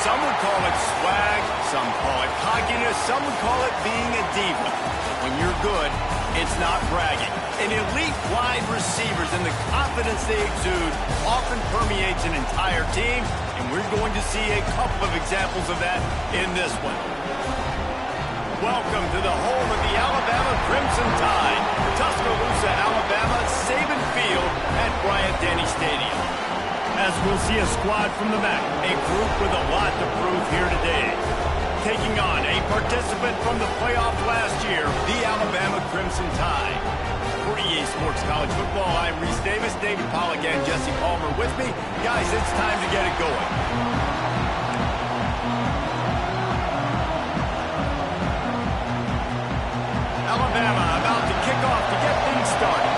Some would call it swag, some call it cockiness, some would call it being a diva. When you're good, it's not bragging. And elite wide receivers and the confidence they exude often permeates an entire team, and we're going to see a couple of examples of that in this one. Welcome to the home of the Alabama Crimson Tide, Tuscaloosa, Alabama, Saban Field at Bryant-Denny Stadium. As we'll see a squad from the MAC, a group with a lot to prove here today. Taking on a participant from the playoff last year, the Alabama Crimson Tide. For EA Sports College Football, I'm Reese Davis, David Pollack, and Jesse Palmer with me. Guys, it's time to get it going. Alabama about to kick off to get things started.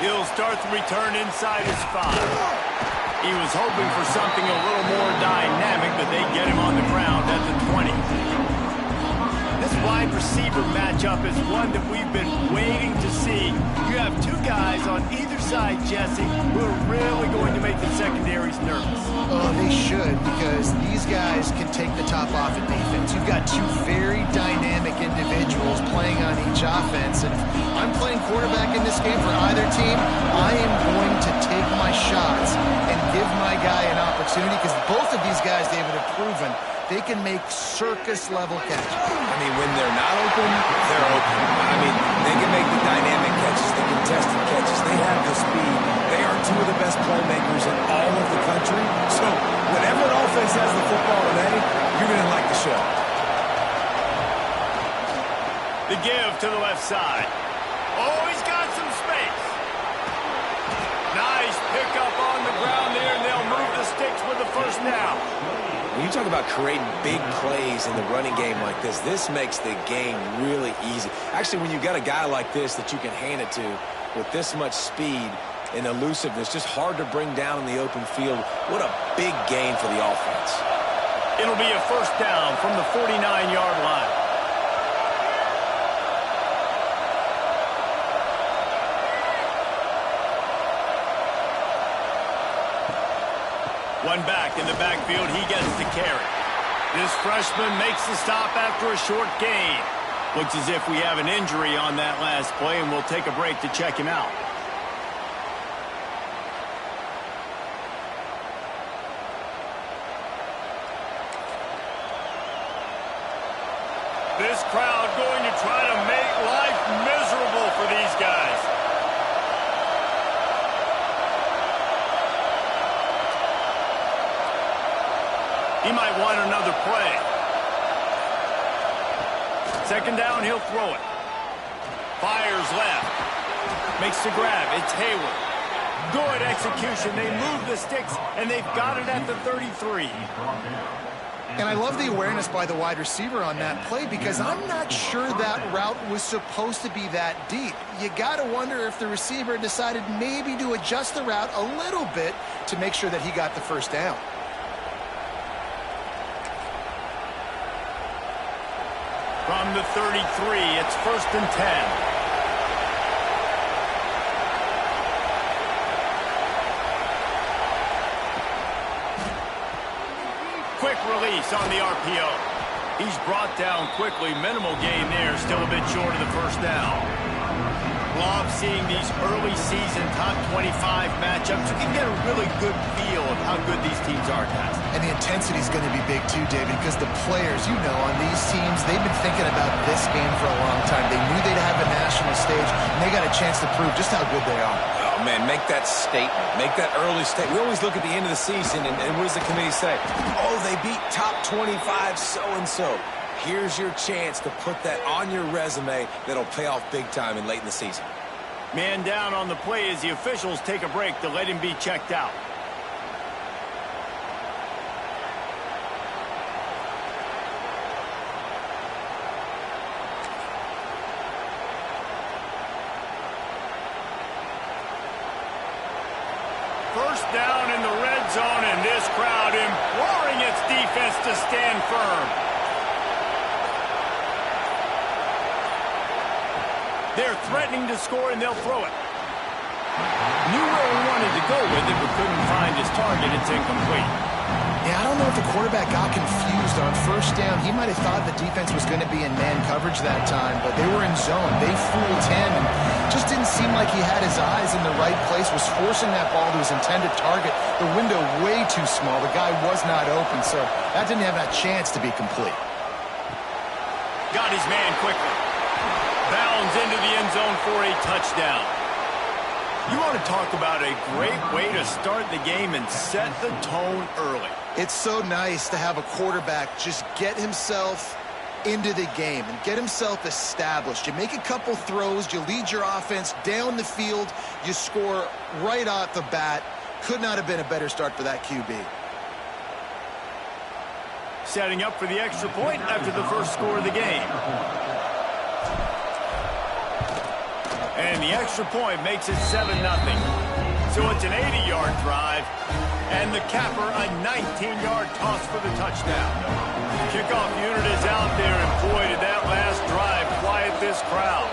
He'll start the return inside his 5. He was hoping for something a little more dynamic, but they get him on the ground at the 20. This wide receiver matchup is one that we've been waiting to see. You have two guys on either side, Jesse, who are really going to make the secondaries nervous. Oh, they should, because these guys can take the top off in defense. You've got two very dynamic individuals playing on each offense, and if I'm playing quarterback in this game for either team, I am going to take my shots and give my guy an opportunity, because both of these guys, David, have proven they can make circus-level catches. I mean, when they're not open, they're open. I mean, they can make the dynamic catches, the contested catches. They have the speed. They are two of the best playmakers in all of the country. So whenever an offense has the football today, you're going to like the show. The give to the left side. Oh, he's got some space. Nice pickup on the ground there, and they'll move the sticks with the first down. When you talk about creating big plays in the running game like this makes the game really easy. Actually, when you've got a guy like this that you can hand it to with this much speed and elusiveness, just hard to bring down in the open field, what a big gain for the offense. It'll be a first down from the 49-yard line. One back in the backfield, he gets the carry. This freshman makes the stop after a short gain. Looks as if we have an injury on that last play, and we'll take a break to check him out. This crowd going to try to make life miserable for these guys. He might want another play. Second down, he'll throw it. Fires left. Makes the grab. It's Hayward. Good execution. They move the sticks, and they've got it at the 33. And I love the awareness by the wide receiver on that play, because I'm not sure that route was supposed to be that deep. You got to wonder if the receiver decided maybe to adjust the route a little bit to make sure that he got the first down. From the 33, it's 1st and 10. Quick release on the RPO. He's brought down quickly. Minimal gain there, still a bit short of the first down. Love seeing these early season top 25 matchups. You can get a really good feel of how good these teams are, guys. And the intensity is going to be big too, David, because the players, you know, on these teams, they've been thinking about this game for a long time. They knew they'd have a national stage, and they got a chance to prove just how good they are. Oh, man, make that statement. Make that early statement. We always look at the end of the season, and what does the committee say? Oh, they beat top 25 so-and-so. Here's your chance to put that on your resume that'll pay off big time and late in the season. Man down on the play as the officials take a break to let him be checked out. First down in the red zone, and this crowd imploring its defense to stand firm. They're threatening to score, and they'll throw it. Knew where he wanted to go with it, but couldn't find his target. It's incomplete. Yeah, I don't know if the quarterback got confused on first down. He might have thought the defense was going to be in man coverage that time, but they were in zone. They fooled him and just didn't seem like he had his eyes in the right place, was forcing that ball to his intended target. The window way too small. The guy was not open, so that didn't have that chance to be complete. Got his man quickly. Bounds into the end zone for a touchdown. You want to talk about a great way to start the game and set the tone early. It's so nice to have a quarterback just get himself into the game and get himself established. You make a couple throws, you lead your offense down the field, you score right off the bat. Could not have been a better start for that QB. Setting up for the extra point after the first score of the game. And the extra point makes it 7-0. So it's an 80-yard drive, and the capper a 19-yard toss for the touchdown. Kickoff unit is out there, and boy, did that last drive quiet this crowd.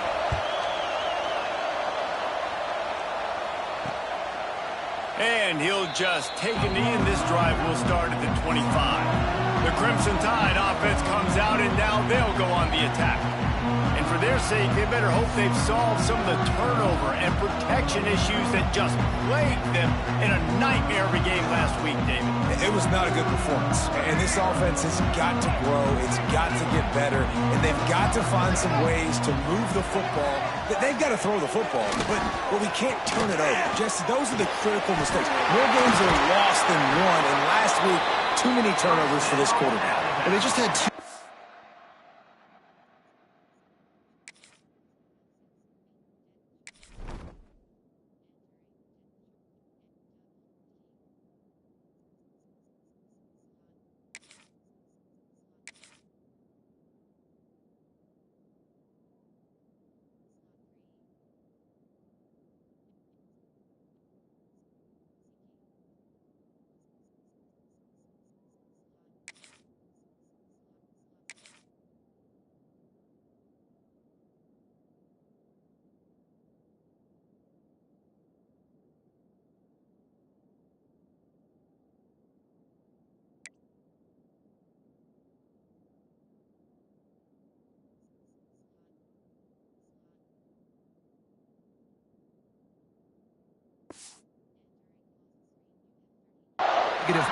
And he'll just take a knee, and this drive will start at the 25. The Crimson Tide offense comes out, and now they'll go on the attack. And for their sake, they better hope they've solved some of the turnover and protection issues that just plagued them in a nightmare every game last week, David. It was not a good performance. And this offense has got to grow. It's got to get better. And they've got to find some ways to move the football. They've got to throw the football, but we can't turn it over. Jesse, those are the critical mistakes. More games are lost than won. And last week, too many turnovers for this quarterback. And they just had two.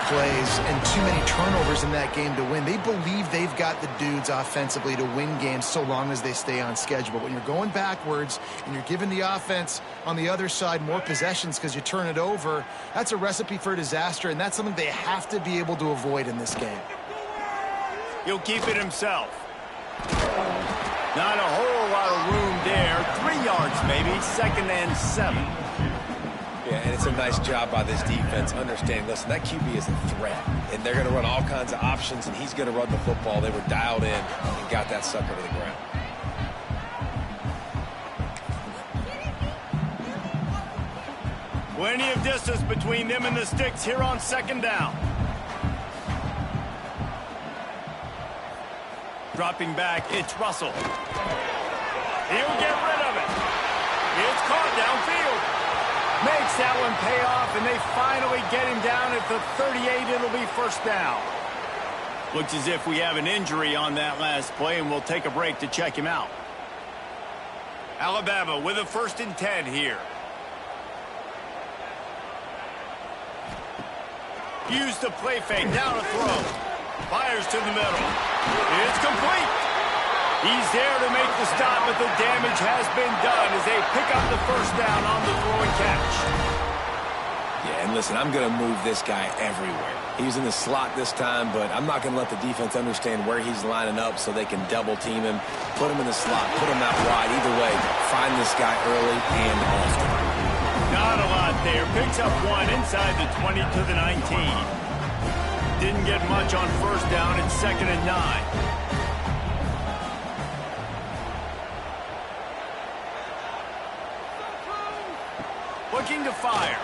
Plays and too many turnovers in that game to win. They believe they've got the dudes offensively to win games so long as they stay on schedule. But when you're going backwards and you're giving the offense on the other side more possessions because you turn it over, that's a recipe for disaster, and that's something they have to be able to avoid in this game. He'll keep it himself. Not a whole lot of room there. 3 yards maybe, 2nd and 7. Yeah, and it's a nice job by this defense understanding, listen, that QB is a threat, and they're going to run all kinds of options, and he's going to run the football. They were dialed in and got that sucker to the ground. Plenty of distance between them and the sticks here on 2nd down. Dropping back, it's Russell. He'll get rid of it. It's caught downfield. Makes that one pay off, and they finally get him down at the 38. It'll be 1st down. Looks as if we have an injury on that last play, and we'll take a break to check him out. Alabama with a 1st and 10 here. Use the play fake, down a throw. Fires to the middle. It's complete. He's there to make the stop, but the damage has been done as they pick up the 1st down on the throw and catch. Yeah, and listen, I'm going to move this guy everywhere. He's in the slot this time, but I'm not going to let the defense understand where he's lining up so they can double team him, put him in the slot, put him out wide. Either way, find this guy early and often. Not a lot there. Picks up one inside the 20 to the 19. Didn't get much on 1st down. It's 2nd and 9. Looking to fire.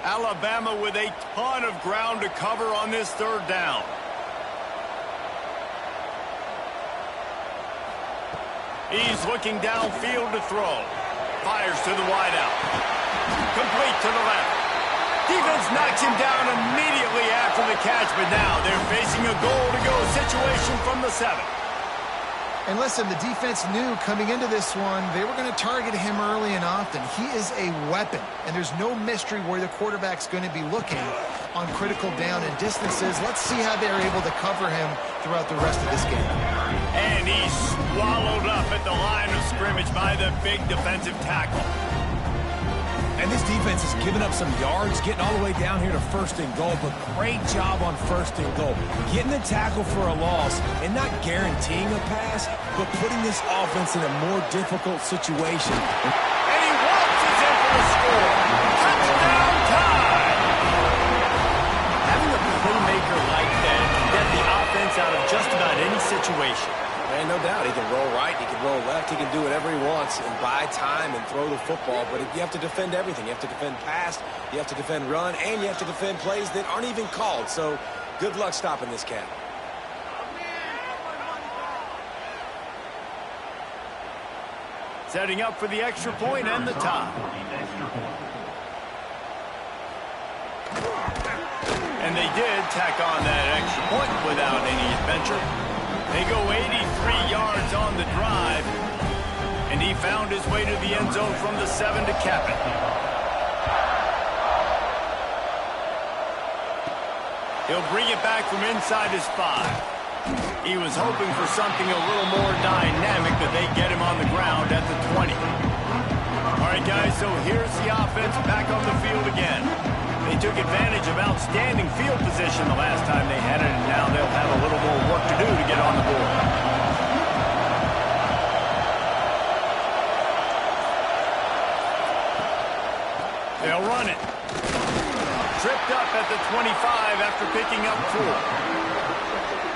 Alabama with a ton of ground to cover on this third down. He's looking downfield to throw. Fires to the wideout. Complete to the left. Defense knocks him down immediately after the catch, but now they're facing a goal-to-go situation from the 7. And listen, the defense knew coming into this one, they were going to target him early and often. He is a weapon, and there's no mystery where the quarterback's going to be looking on critical down and distances. Let's see how they're able to cover him throughout the rest of this game. And he's swallowed up at the line of scrimmage by the big defensive tackle. And this defense has given up some yards, getting all the way down here to 1st and goal, but great job on 1st and goal. Getting the tackle for a loss and not guaranteeing a pass, but putting this offense in a more difficult situation. And he walks us in for the score. Touchdown time! Having a playmaker like that can get the offense out of just about any situation. And no doubt, he can roll right, he can roll left, he can do whatever he wants and buy time and throw the football, but you have to defend everything. You have to defend pass, you have to defend run, and you have to defend plays that aren't even called. So good luck stopping this cat. Setting up for the extra point and the tie. And they did tack on that extra point without any adventure. They go 83 yards on the drive, and he found his way to the end zone from the 7 to cap it. He'll bring it back from inside his 5. He was hoping for something a little more dynamic, but they get him on the ground at the 20. All right, guys, so here's the offense back on the field again. They took advantage of outstanding field position the last time they had it, and now they'll have a little more work to do to get on the board. They'll run it. Tripped up at the 25 after picking up 4.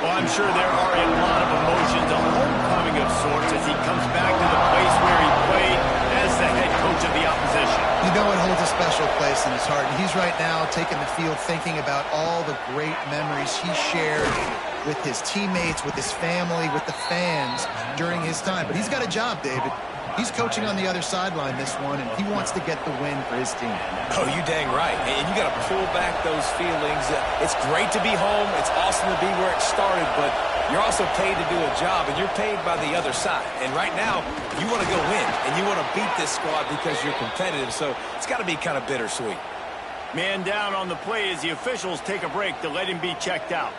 Well, I'm sure there are a lot of emotions, a homecoming of sorts, as he comes back to the place where he played as the head coach of the opposition. You know it holds a special place in his heart. And he's right now taking the field thinking about all the great memories he shared with his teammates, with his family, with the fans during his time. But he's got a job, David. He's coaching on the other sideline this one, and he wants to get the win for his team. Oh, you dang right. And you got to pull back those feelings. It's great to be home. It's awesome to be where it started, but you're also paid to do a job, and you're paid by the other side. And right now, you want to go win, and you want to beat this squad because you're competitive, so it's got to be kind of bittersweet. Man down on the play as the officials take a break to let him be checked out.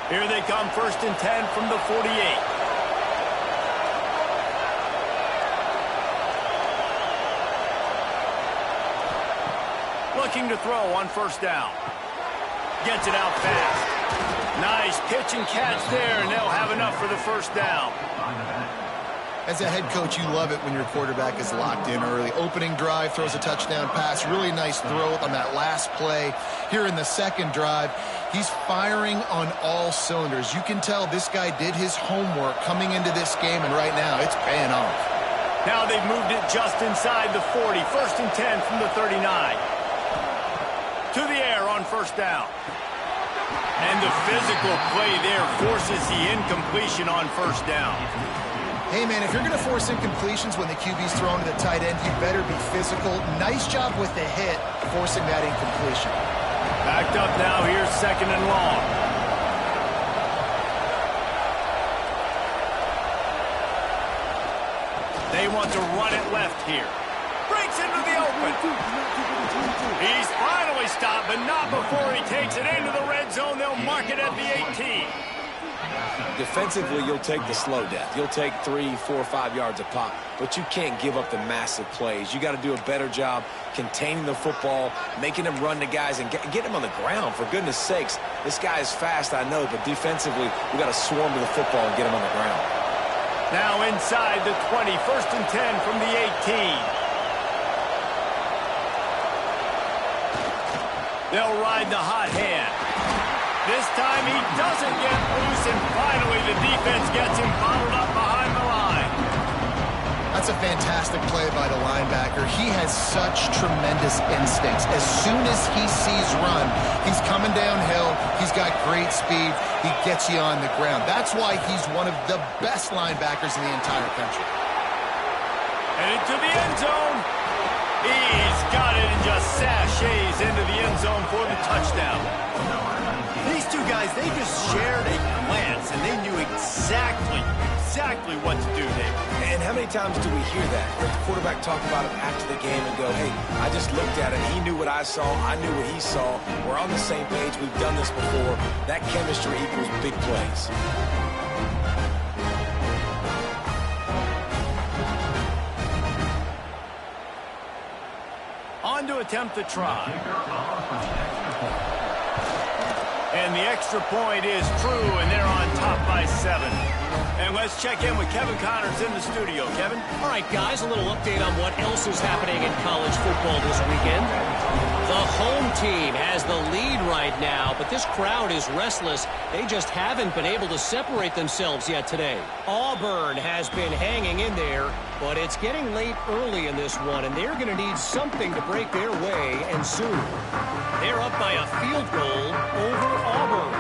Here they come, 1st and 10 from the 48. Looking to throw on 1st down. Gets it out fast. Nice pitch and catch there, and they'll have enough for the 1st down. As a head coach, you love it when your quarterback is locked in early. Opening drive, throws a touchdown pass. Really nice throw on that last play. Here in the 2nd drive, he's firing on all cylinders. You can tell this guy did his homework coming into this game, and right now it's paying off. Now they've moved it just inside the 40. 1st and 10 from the 39. To the air on 1st down. And the physical play there forces the incompletion on 1st down. Hey, man, if you're going to force incompletions when the QB's throwing to the tight end, you better be physical. Nice job with the hit, forcing that incompletion. Backed up now, here's 2nd and long. They want to run it left here. Breaks into the open. He's finally stopped, but not before he takes it into the red zone. They'll mark it at the 18. Defensively, you'll take the slow death. You'll take 3, 4, 5 yards a pop, but you can't give up the massive plays. You got to do a better job containing the football, making them run the guys, and get them on the ground. For goodness sakes, this guy is fast, I know, but defensively, we got to swarm to the football and get him on the ground. Now inside the 20, 1st and 10 from the 18. They'll ride the hot hand. This time he doesn't get loose, and finally the defense gets him bottled up behind the line. That's a fantastic play by the linebacker. He has such tremendous instincts. As soon as he sees run, he's coming downhill. He's got great speed. He gets you on the ground. That's why he's one of the best linebackers in the entire country. And into the end zone. He's got it and just sashays into the end zone for the touchdown. These two guys, they just shared a glance, and they knew exactly what to do, Dave. And how many times do we hear that? The quarterback talk about it after the game and go, hey, I just looked at it. He knew what I saw. I knew what he saw. We're on the same page. We've done this before. That chemistry equals big plays. On to attempt the try. And the extra point is true, and they're on top by 7. And let's check in with Kevin Connors in the studio. Kevin? All right, guys, a little update on what else is happening in college football this weekend. The home team has the lead right now, but this crowd is restless. They just haven't been able to separate themselves yet today. Auburn has been hanging in there, but it's getting late early in this one, and they're going to need something to break their way, and soon. They're up by a field goal over Auburn.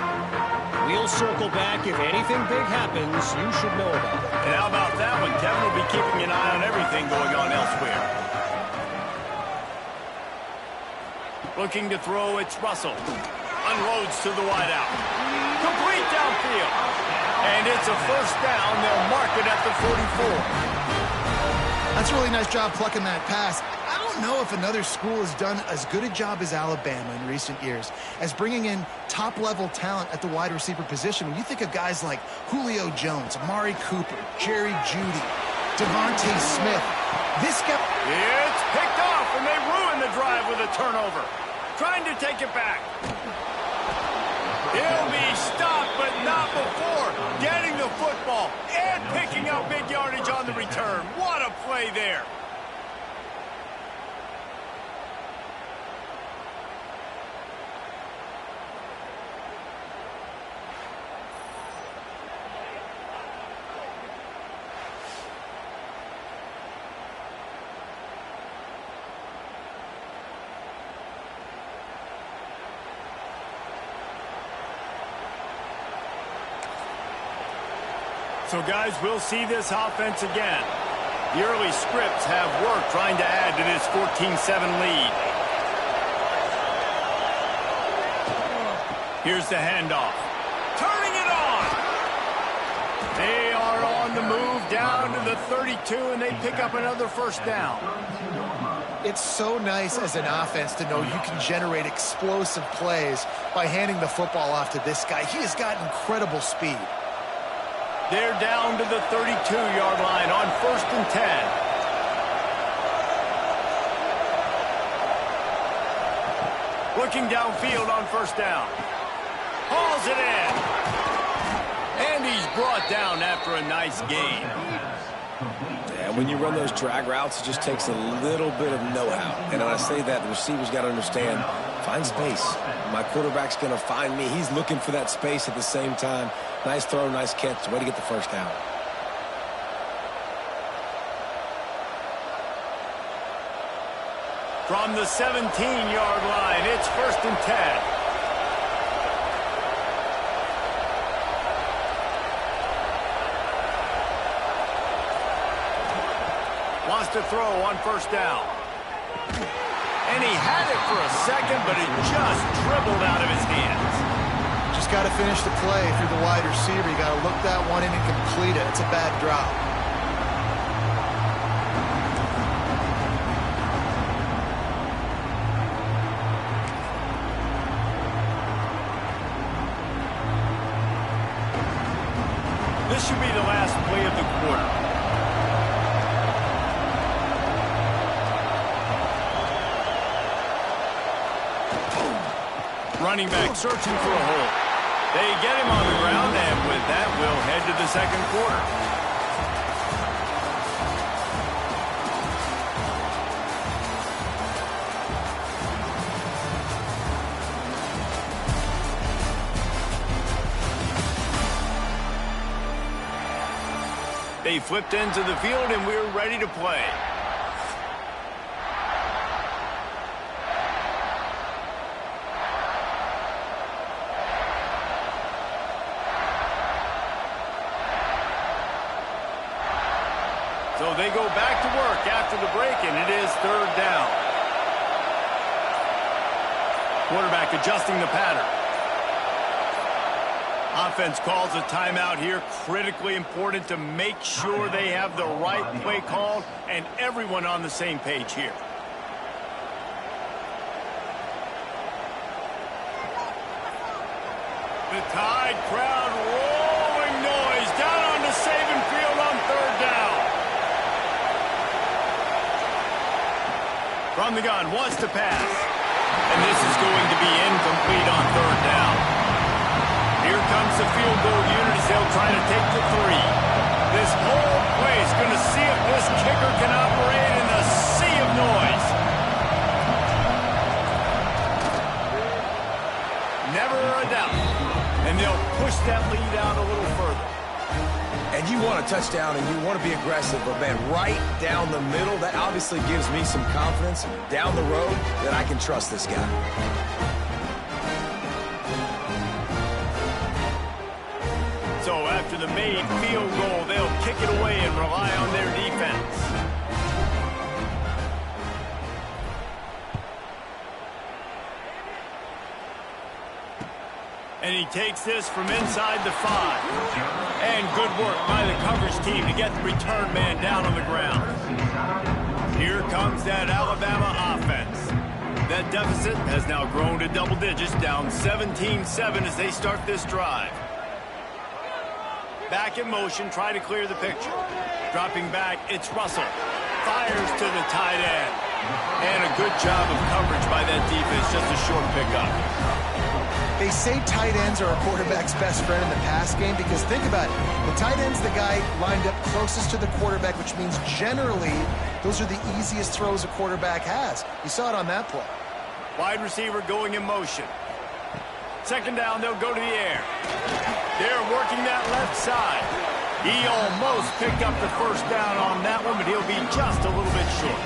We'll circle back. If anything big happens, you should know about it. And how about that one? Kevin will be keeping an eye on everything going on elsewhere. Looking to throw, it's Russell. Unloads to the wideout. Complete downfield. And it's a first down. They'll mark it at the 44. That's a really nice job plucking that pass. I don't know if another school has done as good a job as Alabama in recent years as bringing in top-level talent at the wide receiver position. When you think of guys like Julio Jones, Amari Cooper, Jerry Jeudy, Devontae Smith, this guy... It's picked off, and they ruin the drive with a turnover. Trying to take it back. He'll be stopped, but not before getting the football and picking up big yardage on the return. What a play there. So, guys, we'll see this offense again. The early scripts have worked trying to add to this 14-7 lead. Here's the handoff. Turning it on! They are on the move down to the 32, and they pick up another first down. It's so nice as an offense to know you can generate explosive plays by handing the football off to this guy. He has got incredible speed. They're down to the 32-yard line on 1st and 10. Looking downfield on first down. Hauls it in. And he's brought down after a nice gain. Yeah, when you run those drag routes, it just takes a little bit of know-how. And when I say that, the receiver's got to understand, find space. My quarterback's going to find me. He's looking for that space at the same time. Nice throw, nice catch. Way to get the first down. From the 17-yard line, it's 1st and 10. Wants to throw on first down. And he had it for a second, but it just dribbled out of his hands. Just got to finish the play if you're the wide receiver. You got to look that one in and complete it. It's a bad drop. This should be the last play of the quarter. Running back searching for a hole. They get him on the ground, and with that, we'll head to the second quarter. They flipped into the field, and we're ready to play. So they go back to work after the break, and it is 3rd down. Quarterback adjusting the pattern. Offense calls a timeout here. Critically important to make sure they have the right play called and everyone on the same page here. The Tide crowd rolling noise down on the Saban field on 3rd down. From the gun, wants to pass. And this is going to be incomplete on 3rd down. Here comes the field goal unit as they'll try to take the 3. This whole play is going to see if this kicker can operate in a sea of noise. Never a doubt. And they'll push that lead out a little further. And you want a touchdown and you want to be aggressive, but man, right down the middle, that obviously gives me some confidence down the road that I can trust this guy. So after the made field goal, they'll kick it away and rely on their defense. And he takes this from inside the 5. And good work by the coverage team to get the return man down on the ground. Here comes that Alabama offense. That deficit has now grown to double digits, down 17-7 as they start this drive. Back in motion, try to clear the picture. Dropping back, it's Russell. Fires to the tight end. And a good job of coverage by that defense, just a short pickup. They say tight ends are a quarterback's best friend in the pass game because think about it. The tight end's the guy lined up closest to the quarterback, which means generally those are the easiest throws a quarterback has. You saw it on that play. Wide receiver going in motion. 2nd down, they'll go to the air. They're working that left side. He almost picked up the 1st down on that one, but he'll be just a little bit short.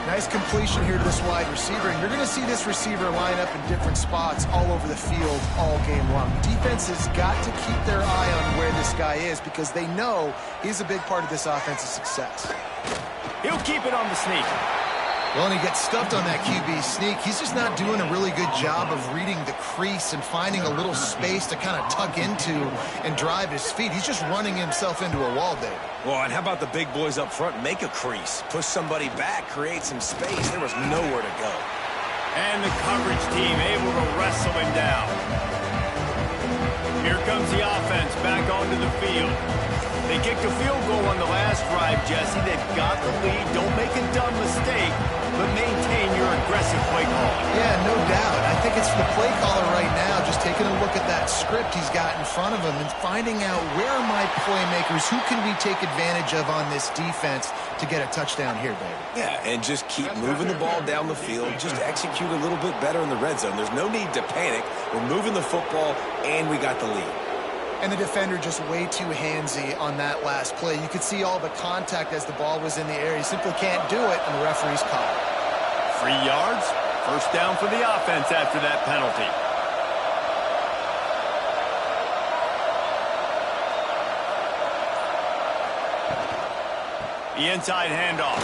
Nice completion here to this wide receiver, and you're going to see this receiver line up in different spots all over the field all game long. Defense has got to keep their eye on where this guy is because they know he's a big part of this offense's success. He'll keep it on the sneak. Well, and he gets stuffed on that QB sneak. He's just not doing a really good job of reading the crease and finding a little space to kind of tuck into and drive his feet. He's just running himself into a wall, David. Well, and how about the big boys up front? Make a crease. Push somebody back. Create some space. There was nowhere to go. And the coverage team able to wrestle him down. Here comes the offense back onto the field. They kicked a field goal on the last drive, Jesse. They've got the lead. Don't make a dumb mistake, but maintain your aggressive play calling. Yeah, no doubt. I think it's the play caller right now just taking a look at that script he's got in front of him and finding out where are my playmakers, who can we take advantage of on this defense to get a touchdown here, baby. Yeah, and just keep moving the ball down the field. Just execute a little bit better in the red zone. There's no need to panic. We're moving the football, and we got the lead. And the defender just way too handsy on that last play. You could see all the contact as the ball was in the air. He simply can't do it, and the referee's called. 3 yards, 1st down for the offense after that penalty. The inside handoff.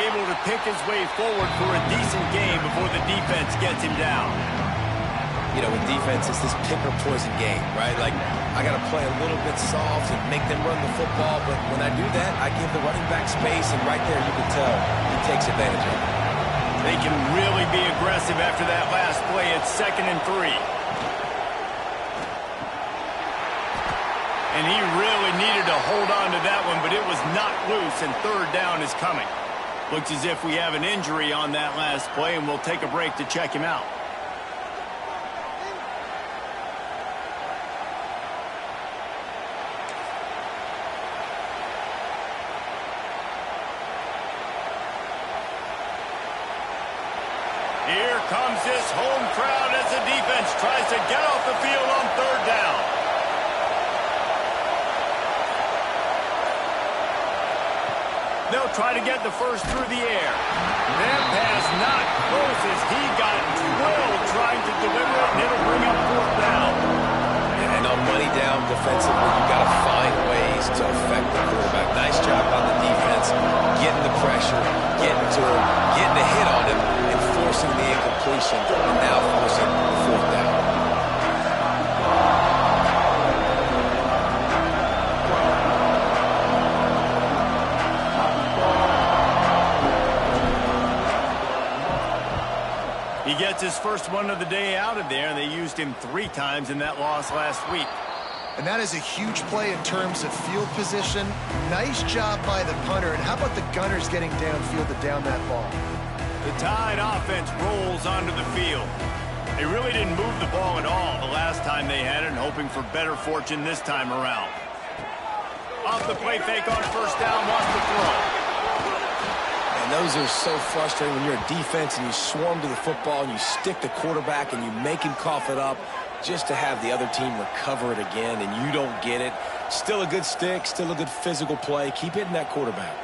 Able to pick his way forward for a decent game before the defense gets him down. You know, with defense, it's this pick-or-poison game, right? Like, I got to play a little bit soft and make them run the football, but when I do that, I give the running back space, and right there you can tell he takes advantage of it. They can really be aggressive after that last play. It's 2nd and 3. And he really needed to hold on to that one, but it was not loose, and 3rd down is coming. Looks as if we have an injury on that last play, and we'll take a break to check him out. Here comes this home crowd as the defense tries to get off the field on 3rd down. They'll try to get the first through the air. That pass not close as he got drilled trying to deliver it, and it'll bring up 4th down. And on money down defensively, you got to find ways to affect the quarterback. Nice job on the defense, getting the pressure, getting to him, getting a hit on him, and forcing the incompletion, and now forcing the 4th down. He gets his first one of the day out of there, and they used him 3 times in that loss last week. And that is a huge play in terms of field position. Nice job by the punter. And how about the Gunners getting downfield to down that ball? The Tide offense rolls onto the field. They really didn't move the ball at all the last time they had it, and hoping for better fortune this time around. Off the play fake on 1st down, wants to throw. And those are so frustrating when you're a defense and you swarm to the football and you stick the quarterback and you make him cough it up just to have the other team recover it again and you don't get it. Still a good stick, still a good physical play. Keep hitting that quarterback.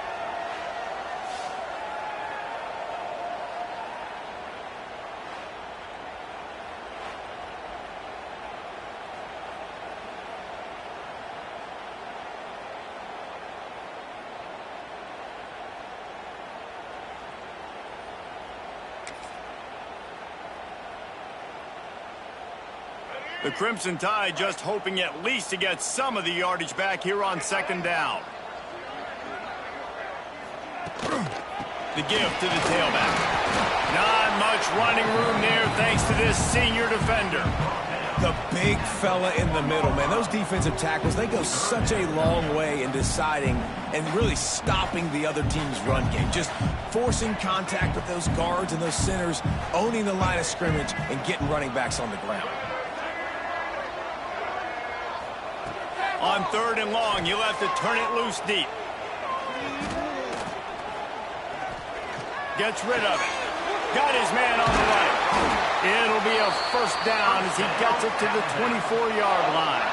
The Crimson Tide just hoping at least to get some of the yardage back here on 2nd down. The give to the tailback. Not much running room there thanks to this senior defender. The big fella in the middle, man. Those defensive tackles, they go such a long way in deciding and really stopping the other team's run game. Just forcing contact with those guards and those centers, owning the line of scrimmage, and getting running backs on the ground. On 3rd and long, you'll have to turn it loose deep. Gets rid of it. Got his man on the right. It'll be a 1st down as he gets it to the 24-yard line.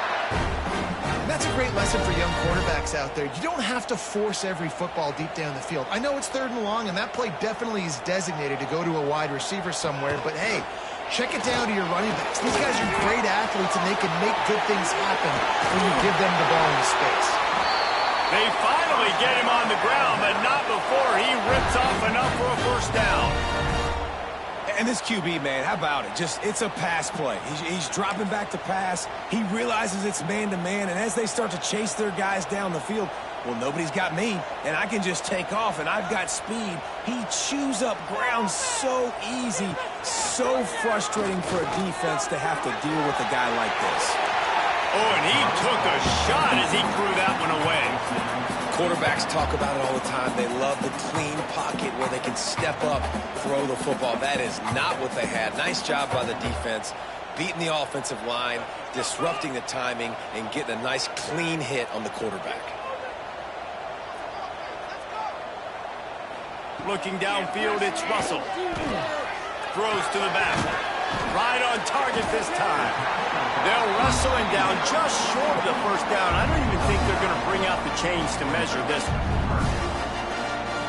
That's a great lesson for young quarterbacks out there. You don't have to force every football deep down the field. I know it's 3rd and long, and that play definitely is designated to go to a wide receiver somewhere, but hey, check it down to your running backs. These guys are great athletes, and they can make good things happen when you give them the ball in the space. They finally get him on the ground, but not before he rips off enough for a 1st down. And this QB, man, how about it? It's a pass play. He's dropping back to pass. He realizes it's man-to-man, and as they start to chase their guys down the field, well, nobody's got me, and I can just take off, and I've got speed. He chews up ground so easy, so frustrating for a defense to have to deal with a guy like this. Oh, and he took a shot as he threw that one away. Quarterbacks talk about it all the time. They love the clean pocket where they can step up, throw the football. That is not what they had. Nice job by the defense, beating the offensive line, disrupting the timing, and getting a nice clean hit on the quarterback. Looking downfield, it's Russell. Throws to the back. Right on target this time. They'll wrestle him down just short of the 1st down. I don't even think they're going to bring out the chains to measure this one.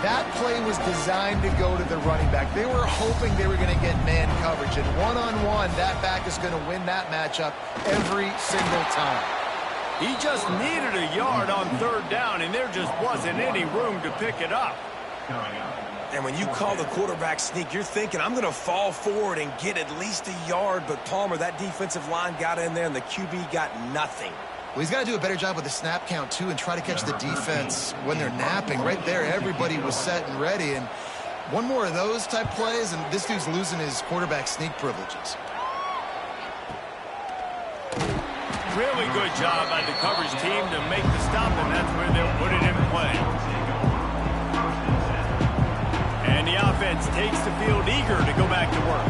That play was designed to go to the running back. They were hoping they were going to get man coverage, and one-on-one, that back is going to win that matchup every single time. He just needed a yard on 3rd down, and there just wasn't any room to pick it up. And when you call the quarterback sneak, you're thinking, I'm going to fall forward and get at least a yard. But Palmer, that defensive line got in there, and the QB got nothing. Well, he's got to do a better job with the snap count, too, and try to catch the defense when they're napping. Right there, everybody was set and ready. And one more of those type plays, and this dude's losing his quarterback sneak privileges. Really good job by the coverage team to make the stop, and that's where they'll put it in play. And the offense takes the field eager to go back to work.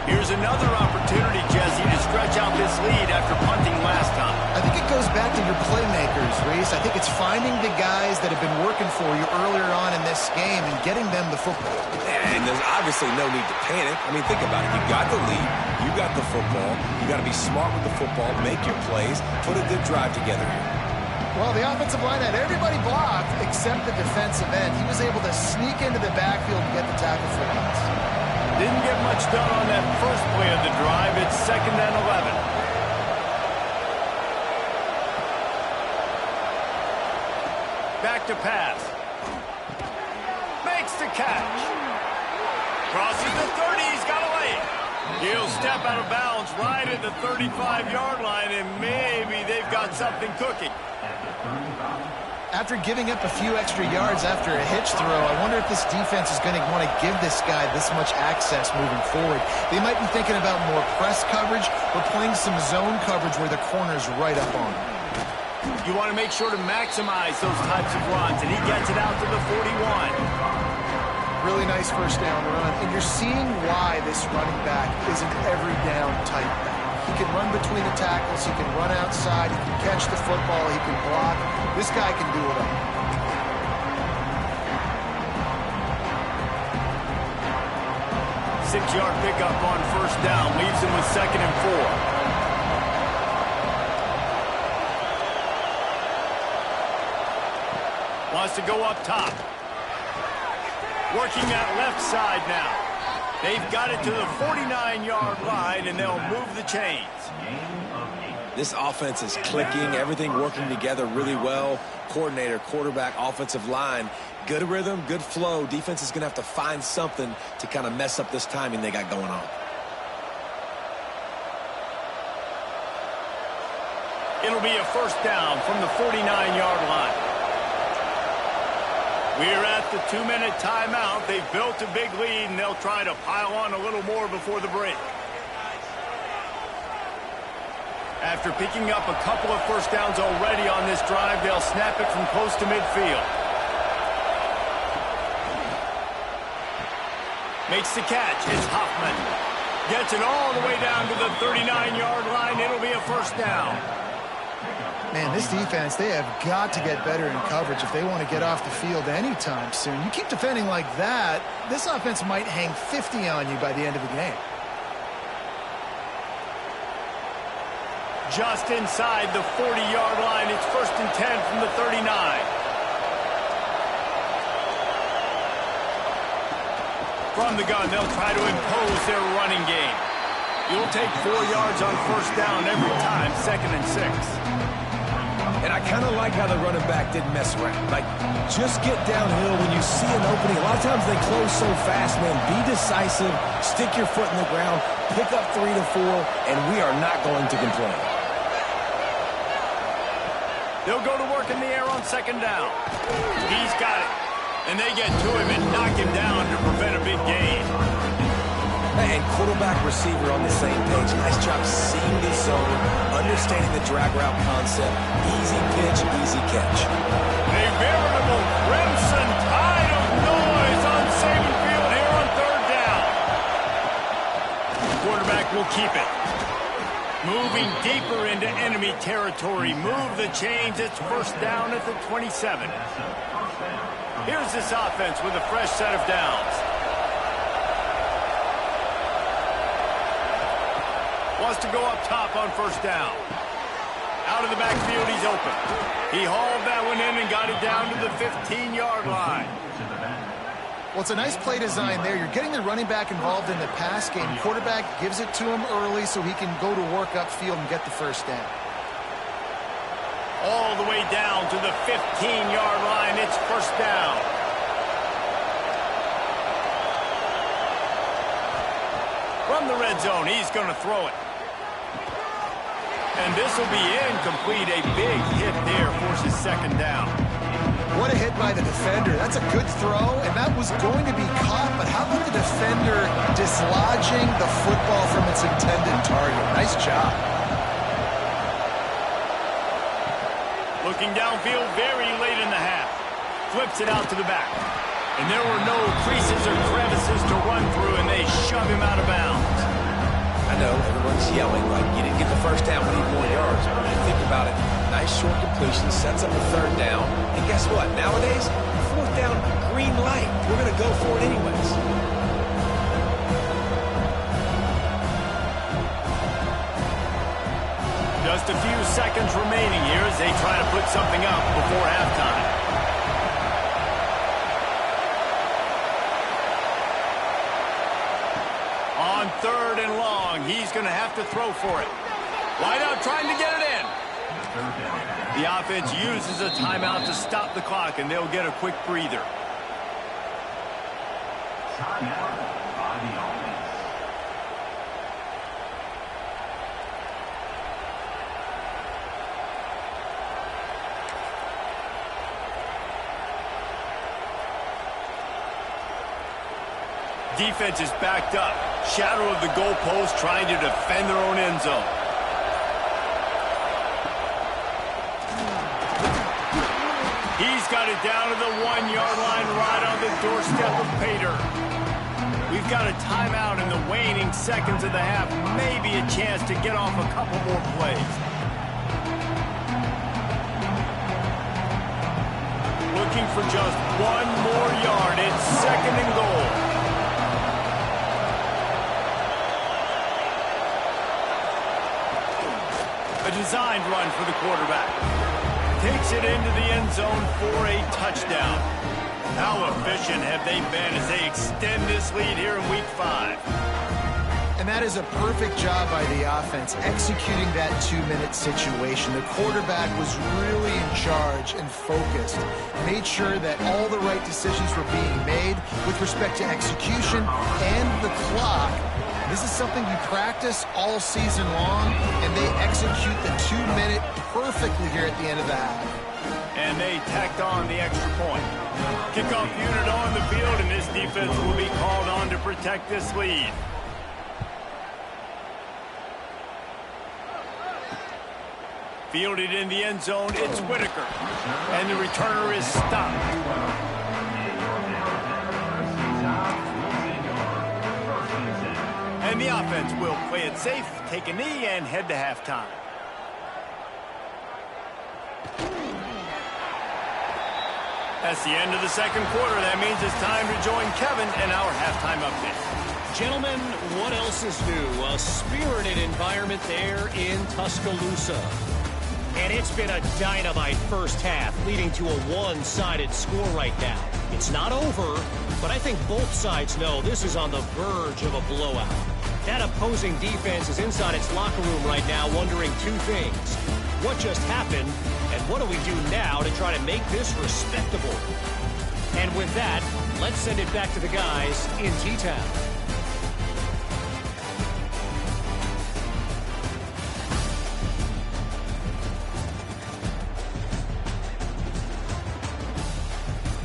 Here's another opportunity, Jesse, to stretch out this lead after punting last time. I think it goes back to your playmakers, Reese. I think it's finding the guys that have been working for you earlier on in this game and getting them the football. And there's obviously no need to panic. I mean, think about it. You got the lead. You got the football. You got to be smart with the football, make your plays, put a good drive together here. Well, the offensive line had everybody blocked except the defensive end. He was able to sneak into the backfield and get the tackle for loss. Didn't get much done on that first play of the drive. It's 2nd and 11. Back to pass. Makes the catch. Crosses the 30. He's got away. He'll step out of bounds right at the 35-yard line, and maybe they've got something cooking. After giving up a few extra yards after a hitch throw, I wonder if this defense is going to want to give this guy this much access moving forward. They might be thinking about more press coverage or playing some zone coverage where the corner's right up on him. You want to make sure to maximize those types of runs, and he gets it out to the 41. Really nice first down run, and you're seeing why this running back is an every down type back. He can run between the tackles, he can run outside, he can catch the football, he can block. This guy can do it all. Six-yard pickup on first down, leaves him with 2nd and 4. Wants to go up top. Working that left side now. They've got it to the 49-yard line, and they'll move the chains. This offense is clicking, everything working together really well. Coordinator, quarterback, offensive line, good rhythm, good flow. Defense is going to have to find something to kind of mess up this timing they got going on. It'll be a first down from the 49-yard line. We're at the 2-minute timeout. They've built a big lead, and they'll try to pile on a little more before the break. After picking up a couple of first downs already on this drive, they'll snap it from close to midfield. Makes the catch. It's Hoffman. Gets it all the way down to the 39-yard line. It'll be a first down. Man, this defense, they have got to get better in coverage if they want to get off the field anytime soon. You keep defending like that, this offense might hang 50 on you by the end of the game. Just inside the 40-yard line, it's 1st and 10 from the 39. From the gun, they'll try to impose their running game. You'll take 4 yards on first down every time, 2nd and 6. And I kind of like how the running back didn't mess around. Like, just get downhill when you see an opening. A lot of times they close so fast, man. Be decisive, stick your foot in the ground, pick up 3 to 4, and we are not going to complain. They'll go to work in the air on 2nd down. He's got it. And they get to him and knock him down to prevent a big gain. And quarterback receiver on the same page. Nice job seeing the zone, understanding the drag route concept. Easy pitch, easy catch. A veritable crimson tide of noise on Saban Field here on 3rd down. The quarterback will keep it. Moving deeper into enemy territory. Move the chains. It's first down at the 27. Here's this offense with a fresh set of downs. Wants to go up top on first down. Out of the backfield, he's open. He hauled that one in and got it down to the 15-yard line. Well, it's a nice play design there. You're getting the running back involved in the pass game. Quarterback gives it to him early so he can go to work upfield and get the first down. All the way down to the 15-yard line. It's first down. From the red zone, he's going to throw it. And this will be incomplete. A big hit there forces 2nd down. What a hit by the defender. That's a good throw, and that was going to be caught, but how about the defender dislodging the football from its intended target? Nice job. Looking downfield very late in the half. Flips it out to the back. And there were no creases or crevices to run through, and they shove him out of bounds. I know, everyone's yelling like you didn't get the first down, we need more yards. But when you think about it, nice short completion, sets up a 3rd down. And guess what? Nowadays, 4th down, green light. We're going to go for it anyways. Just a a few seconds remaining here as they try to put something up before halftime. On 3rd and long, he's going to have to throw for it. Wide out trying to get it in. The offense uses a timeout to stop the clock, and they'll get a quick breather. Timeout by the offense. Defense is backed up. Shadow of the goalpost trying to defend their own end zone. He's got it down to the 1-yard line right on the doorstep of Pater. We've got a timeout in the waning seconds of the half. Maybe a chance to get off a couple more plays. Looking for just one more yard. It's 2nd and goal. A designed run for the quarterback. Takes it into the end zone for a touchdown. How efficient have they been as they extend this lead here in Week 5? And that is a perfect job by the offense, executing that 2-minute situation. The quarterback was really in charge and focused. Made sure that all the right decisions were being made with respect to execution and the clock. This is something you practice all season long, and they execute the 2-minute perfectly here at the end of the half. And they tacked on the extra point. Kickoff unit on the field, and this defense will be called on to protect this lead. Fielded in the end zone, it's Whitaker. And the returner is stopped. And the offense will play it safe, take a knee, and head to halftime. That's the end of the second quarter. That means it's time to join Kevin and our halftime update. Gentlemen, what else is new? A spirited environment there in Tuscaloosa. And it's been a dynamite first half, leading to a one-sided score right now. It's not over, but I think both sides know this is on the verge of a blowout. That opposing defense is inside its locker room right now wondering two things. What just happened, and what do we do now to try to make this respectable? And with that, let's send it back to the guys in T-Town.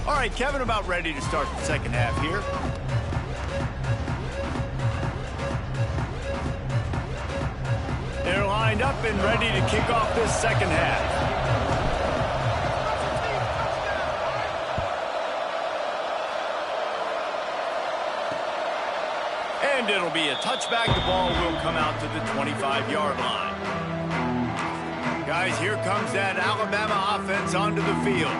All right, Kevin, about ready to start the second half here. They're lined up and ready to kick off this second half. And it'll be a touchback. The ball will come out to the 25-yard line. Guys, here comes that Alabama offense onto the field.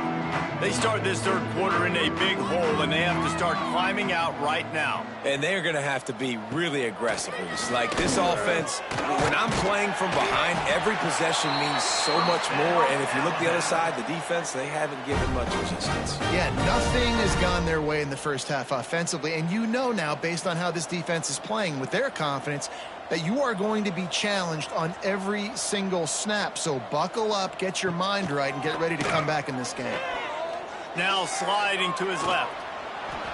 They start this third quarter in a big hole, and they have to start climbing out right now. And they're going to have to be really aggressive. Like this offense, when I'm playing from behind, every possession means so much more. And if you look the other side, the defense, they haven't given much resistance. Yeah, nothing has gone their way in the first half offensively. And you know now, based on how this defense is playing with their confidence, that you are going to be challenged on every single snap. So buckle up, get your mind right, and get ready to come back in this game. Now sliding to his left.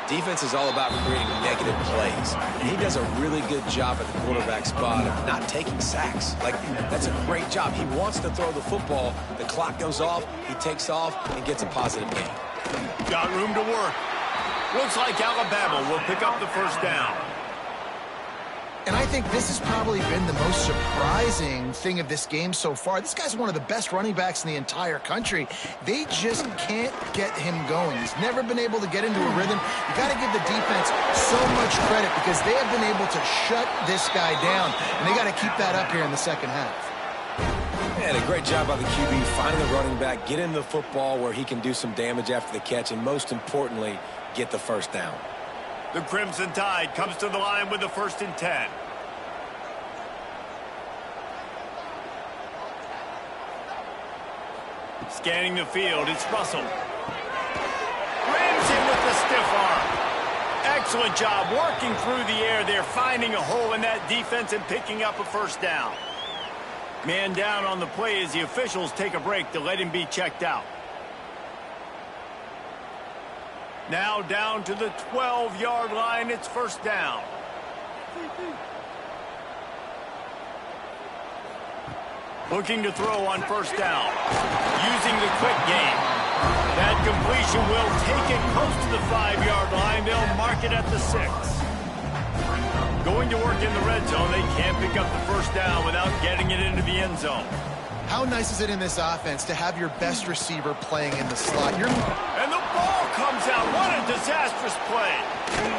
Defense is all about creating negative plays. And he does a really good job at the quarterback spot of not taking sacks. Like, that's a great job. He wants to throw the football. The clock goes off. He takes off and gets a positive gain. Got room to work. Looks like Alabama will pick up the first down. And I think this has probably been the most surprising thing of this game so far. This guy's one of the best running backs in the entire country. They just can't get him going. He's never been able to get into a rhythm. You got to give the defense so much credit because they have been able to shut this guy down. And they got to keep that up here in the second half. And a great job by the QB, finding the running back, get him the football where he can do some damage after the catch, and most importantly, get the first down. The Crimson Tide comes to the line with the 1st and 10. Scanning the field, it's Russell. Rams in with the stiff arm. Excellent job working through the air there, finding a hole in that defense and picking up a first down. Man down on the play as the officials take a break to let him be checked out. Now down to the 12-yard line, it's first down. Looking to throw on first down. Using the quick game. That completion will take it close to the 5-yard line. They'll mark it at the 6. Going to work in the red zone. They can't pick up the first down without getting it into the end zone. How nice is it in this offense to have your best receiver playing in the slot? And the ball comes out. What a disastrous play.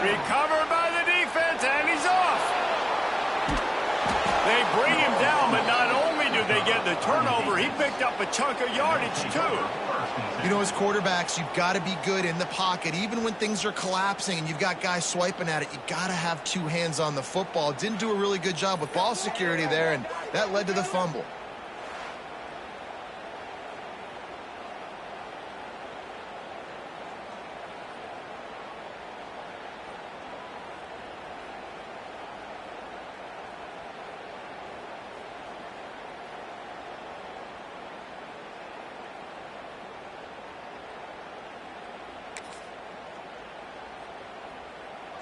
Recovered by the defense, and he's off. They bring him down, but not only do they get the turnover, he picked up a chunk of yardage, too. You know, as quarterbacks, you've got to be good in the pocket. Even when things are collapsing and you've got guys swiping at it, you've got to have two hands on the football. Didn't do a really good job with ball security there, and that led to the fumble.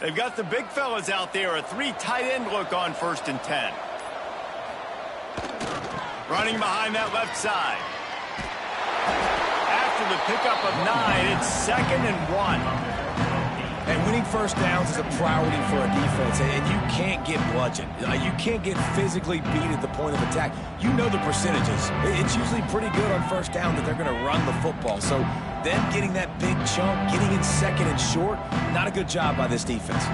They've got the big fellas out there. A 3 tight end look on 1st and 10. Running behind that left side. After the pickup of 9, it's 2nd and 1. And winning first downs is a priority for a defense, and you can't get bludgeoned. You can't get physically beat at the point of attack. You know the percentages. It's usually pretty good on first down that they're going to run the football. So them getting that big chunk, getting in 2nd and short, not a good job by this defense.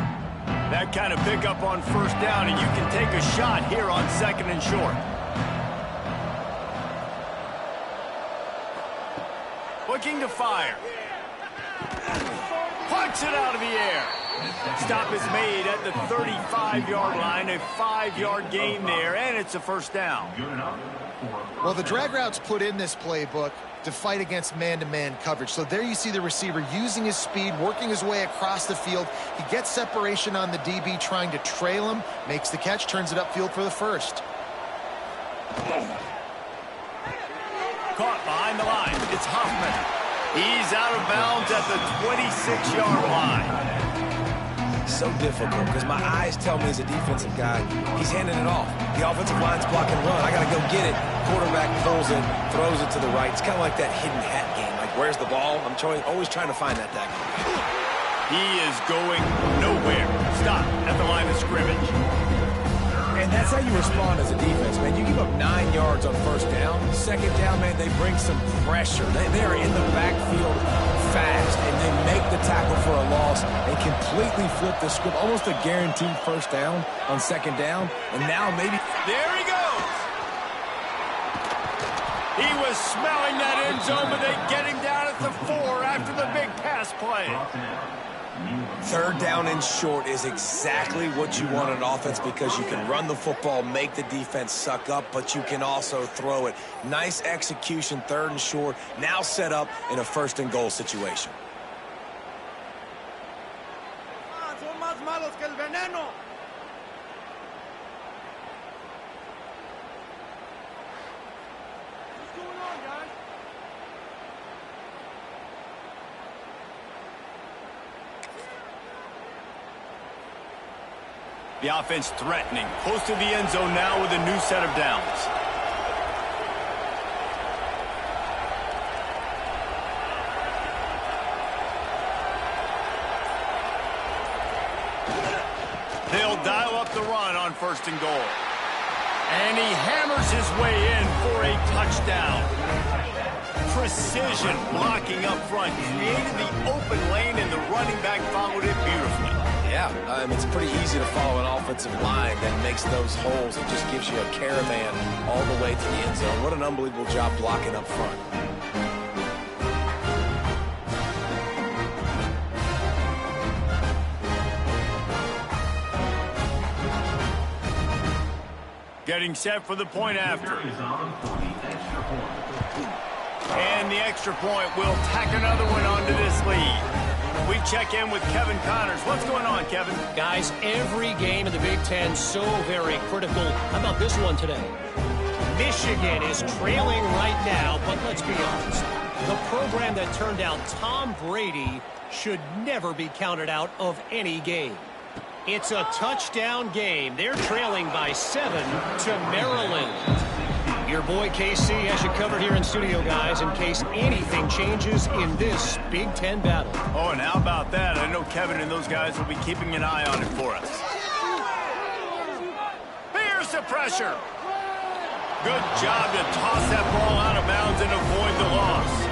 That kind of pickup on first down, and you can take a shot here on 2nd and short. Looking to fire. Punch it out of the air. Stop is made at the 35-yard line. A 5-yard gain there, and it's a first down. Well, the drag route's put in this playbook to fight against man-to-man coverage. So there you see the receiver using his speed, working his way across the field. He gets separation on the DB, trying to trail him, makes the catch, turns it upfield for the first. Caught behind the line. It's Hoffman. He's out of bounds at the 26-yard line. So difficult because my eyes tell me as a defensive guy, he's handing it off. The offensive line's blocking run. I got to go get it. Quarterback pulls it, throws it to the right. It's kind of like that hidden hat game. Like, where's the ball? I'm always trying to find that tackle. He is going nowhere. Stop at the line of scrimmage. And that's how you respond as a defense, man. You give up 9 yards on first down. 2nd down, man, they bring some pressure. They are in the backfield fast, and they make the tackle for a loss and completely flip the script. Almost a guaranteed first down on 2nd down. And now maybe... There he goes. He was smelling that end zone, but they get him down at the 4 after the big pass play. 3rd down and short is exactly what you want on offense because you can run the football, make the defense suck up, but you can also throw it. Nice execution, 3rd and short, now set up in a 1st and goal situation. Son más malos que el veneno. What's going on, guys? The offense threatening. Close to the end zone now with a new set of downs. They'll dial up the run on 1st and goal. And he hammers his way in for a touchdown. Precision blocking up front. Created the open lane, and the running back followed it beautifully. Yeah, it's pretty easy to follow an offensive line that makes those holes. It just gives you a caravan all the way to the end zone. What an unbelievable job blocking up front. Getting set for the point after. And the extra point will tack another one onto this lead. We check in with Kevin Connors. What's going on, Kevin? Guys, every game in the Big Ten so very critical. How about this one today? Michigan is trailing right now, but let's be honest. The program that turned out Tom Brady should never be counted out of any game. It's a touchdown game. They're trailing by 7 to Maryland. Your boy KC has you covered here in studio, guys, in case anything changes in this Big Ten battle. Oh, and how about that? I know Kevin and those guys will be keeping an eye on it for us. Here's the pressure. Good job to toss that ball out of bounds and avoid the loss.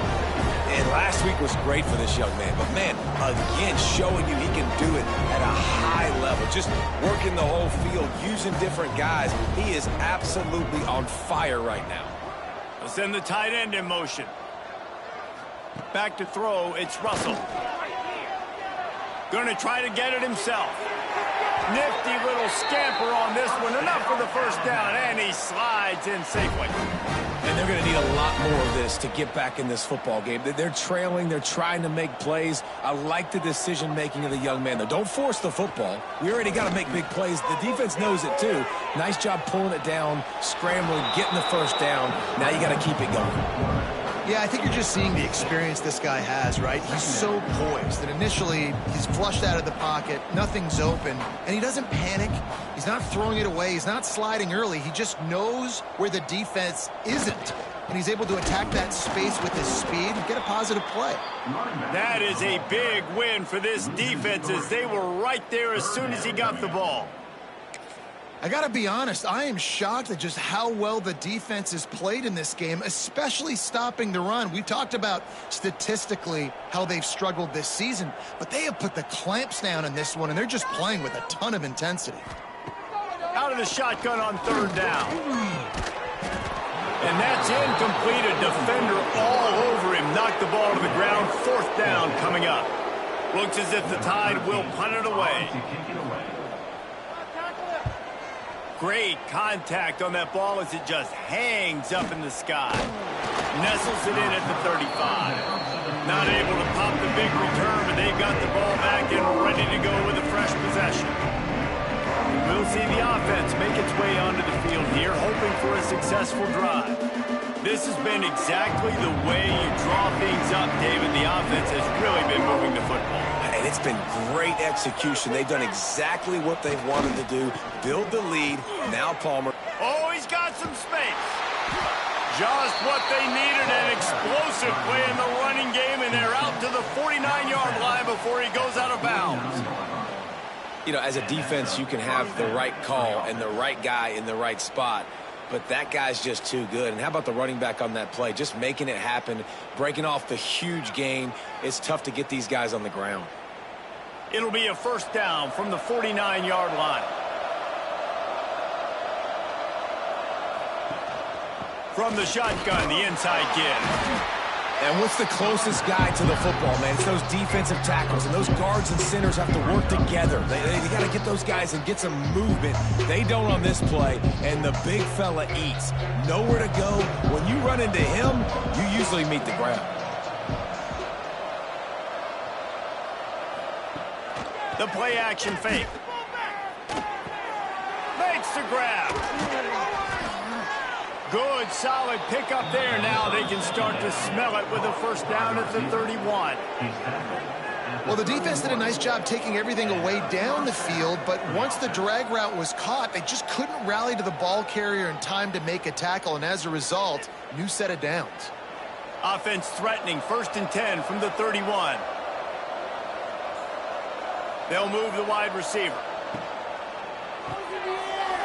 And last week was great for this young man. But, man, again, showing you he can do it at a high level. Just working the whole field, using different guys. He is absolutely on fire right now. We'll send the tight end in motion. Back to throw, it's Russell. Going to try to get it himself. Nifty little scamper on this one. Enough for the first down, and he slides in safely. And they're going to need a lot more of this to get back in this football game. They're trailing. They're trying to make plays. I like the decision-making of the young man, though. Don't force the football. We already got to make big plays. The defense knows it, too. Nice job pulling it down, scrambling, getting the first down. Now you got to keep it going. Yeah, I think you're just seeing the experience this guy has, right? He's so poised that initially he's flushed out of the pocket, nothing's open, and he doesn't panic. He's not throwing it away. He's not sliding early. He just knows where the defense isn't, and he's able to attack that space with his speed and get a positive play. That is a big win for this defense as they were right there as soon as he got the ball. I got to be honest, I am shocked at just how well the defense has played in this game, especially stopping the run. We've talked about statistically how they've struggled this season, but they have put the clamps down in this one, and they're just playing with a ton of intensity. Out of the shotgun on third down. And that's incomplete. A defender all over him. Knocked the ball to the ground. Fourth down coming up. Looks as if the Tide will punt it away. Great contact on that ball as it just hangs up in the sky. Nestles it in at the 35. Not able to pop the big return, but they've got the ball back and ready to go with a fresh possession. We'll see the offense make its way onto the field here, hoping for a successful drive. This has been exactly the way you draw things up, David. The offense has really been moving the football. And it's been great execution. They've done exactly what they've wanted to do. Build the lead. Now Palmer. Oh, he's got some space. Just what they needed, an explosive play in the running game, and they're out to the 49-yard line before he goes out of bounds. You know, as a defense, you can have the right call and the right guy in the right spot. But that guy's just too good. And how about the running back on that play? Just making it happen, breaking off the huge gain. It's tough to get these guys on the ground. It'll be a first down from the 49-yard line. From the shotgun, the inside give. And what's the closest guy to the football, man? It's those defensive tackles, and those guards and centers have to work together. They got to get those guys and get some movement. They don't on this play, and the big fella eats. Nowhere to go. When you run into him, you usually meet the ground. The play action fake. Makes the grab. Good, solid pickup there. Now they can start to smell it with a first down at the 31. Well, the defense did a nice job taking everything away down the field, but once the drag route was caught, they just couldn't rally to the ball carrier in time to make a tackle, and as a result, new set of downs. Offense threatening, 1st and 10 from the 31. They'll move the wide receiver.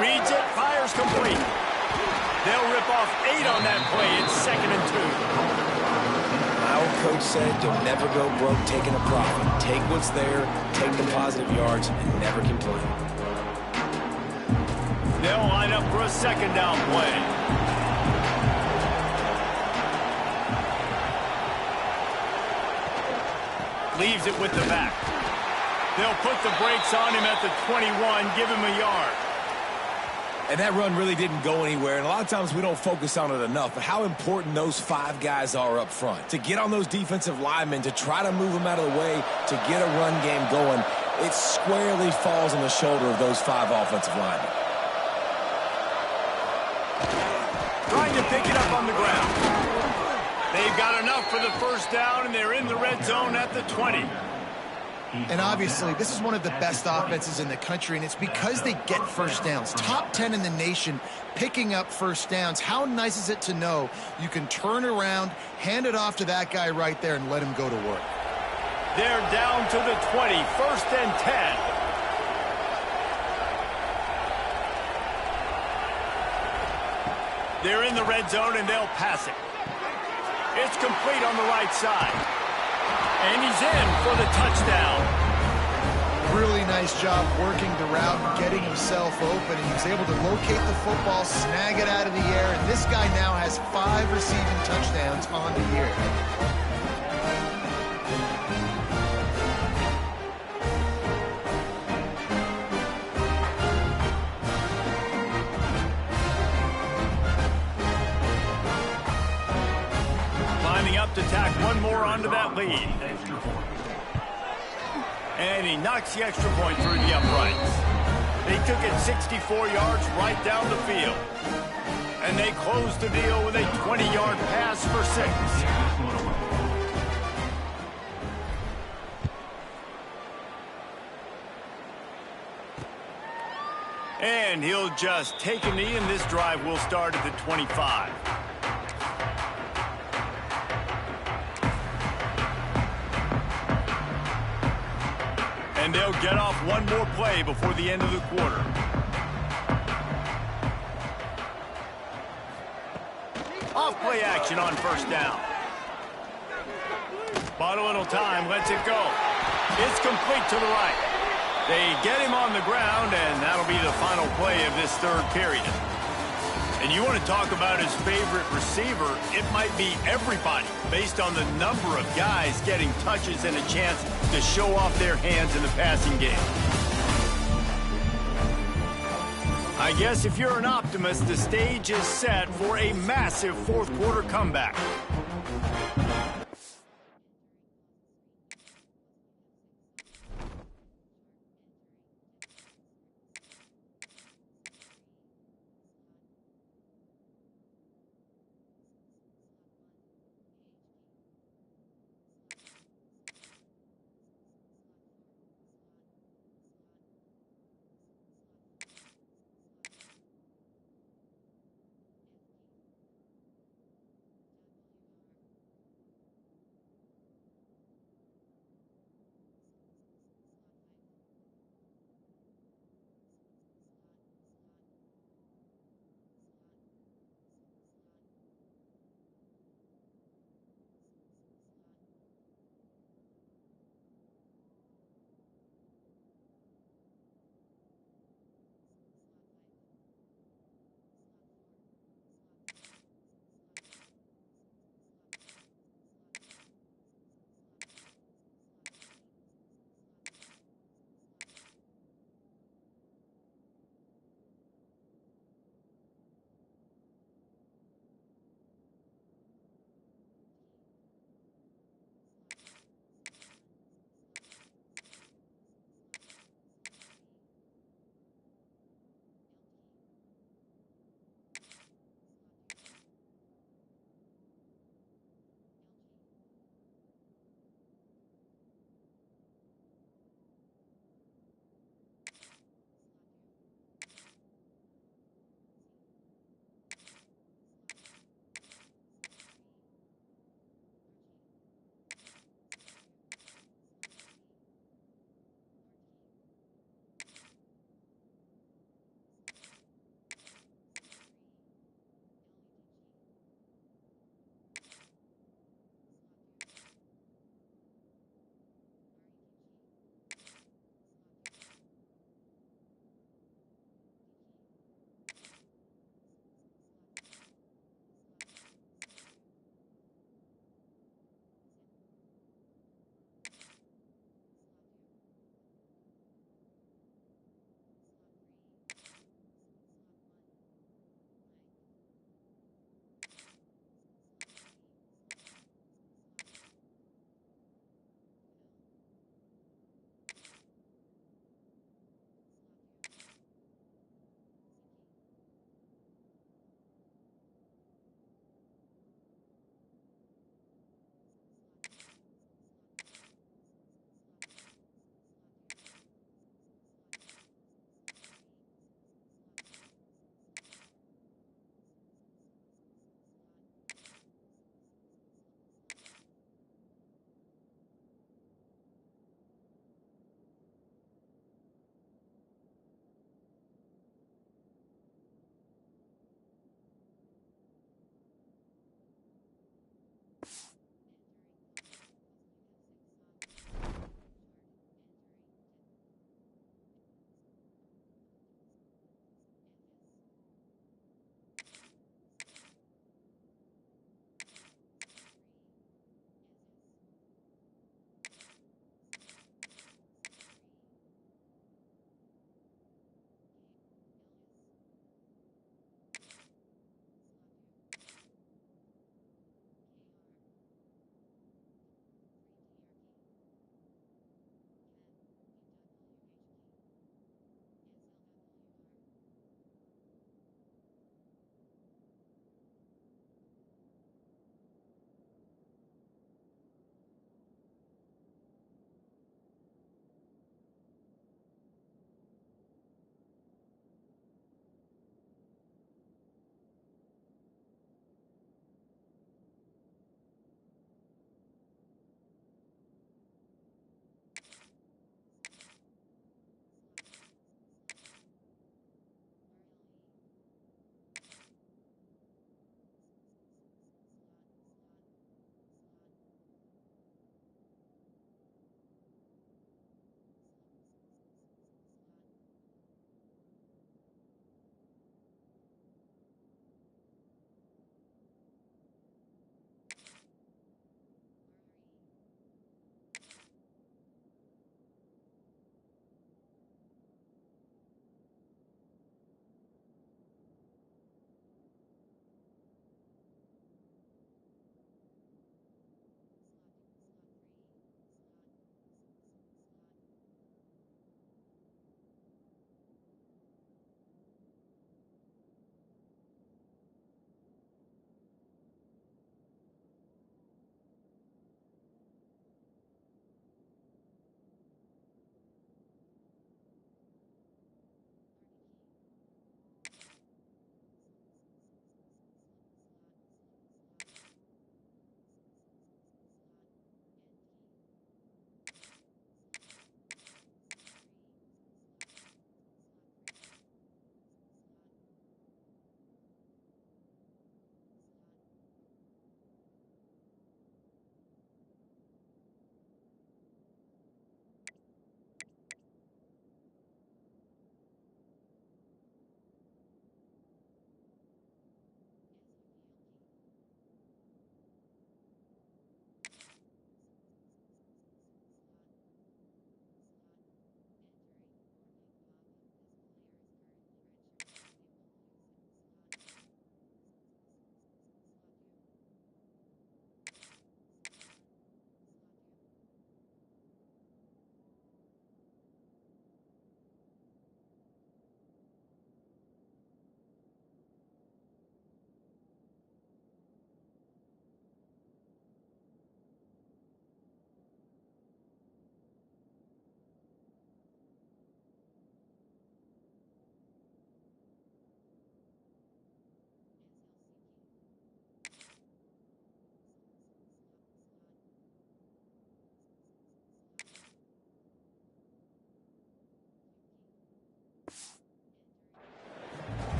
Reads it, fires complete. They'll rip off 8 on that play. It's 2nd and 2. My old coach said, you'll never go broke taking a profit. Take what's there, take the positive yards, and never complain. They'll line up for a 2nd down play. Leaves it with the back. They'll put the brakes on him at the 21, give him a yard. And that run really didn't go anywhere, and a lot of times we don't focus on it enough, but how important those 5 guys are up front. To get on those defensive linemen, to try to move them out of the way, to get a run game going, it squarely falls on the shoulder of those 5 offensive linemen. Trying to pick it up on the ground. They've got enough for the first down, and they're in the red zone at the 20. And obviously, this is one of the best offenses in the country, and it's because they get first downs. Top 10 in the nation picking up first downs. How nice is it to know you can turn around, hand it off to that guy right there, and let him go to work. They're down to the 20, 1st and 10. They're in the red zone, and they'll pass it. It's complete on the right side. And he's in for the touchdown. Really nice job working the route and getting himself open. And he was able to locate the football, snag it out of the air. And this guy now has 5 receiving touchdowns on the year. To tack one more onto that lead. And he knocks the extra point through the uprights. They took it 64 yards right down the field. And they closed the deal with a 20-yard pass for 6. And he'll just take a knee, and this drive will start at the 25. And they'll get off one more play before the end of the quarter. Off play action on first down. Bought a little time, lets it go. It's complete to the right. They get him on the ground, and that'll be the final play of this third period. And you want to talk about his favorite receiver, it might be everybody, based on the number of guys getting touches and a chance to show off their hands in the passing game. I guess if you're an optimist, the stage is set for a massive fourth quarter comeback.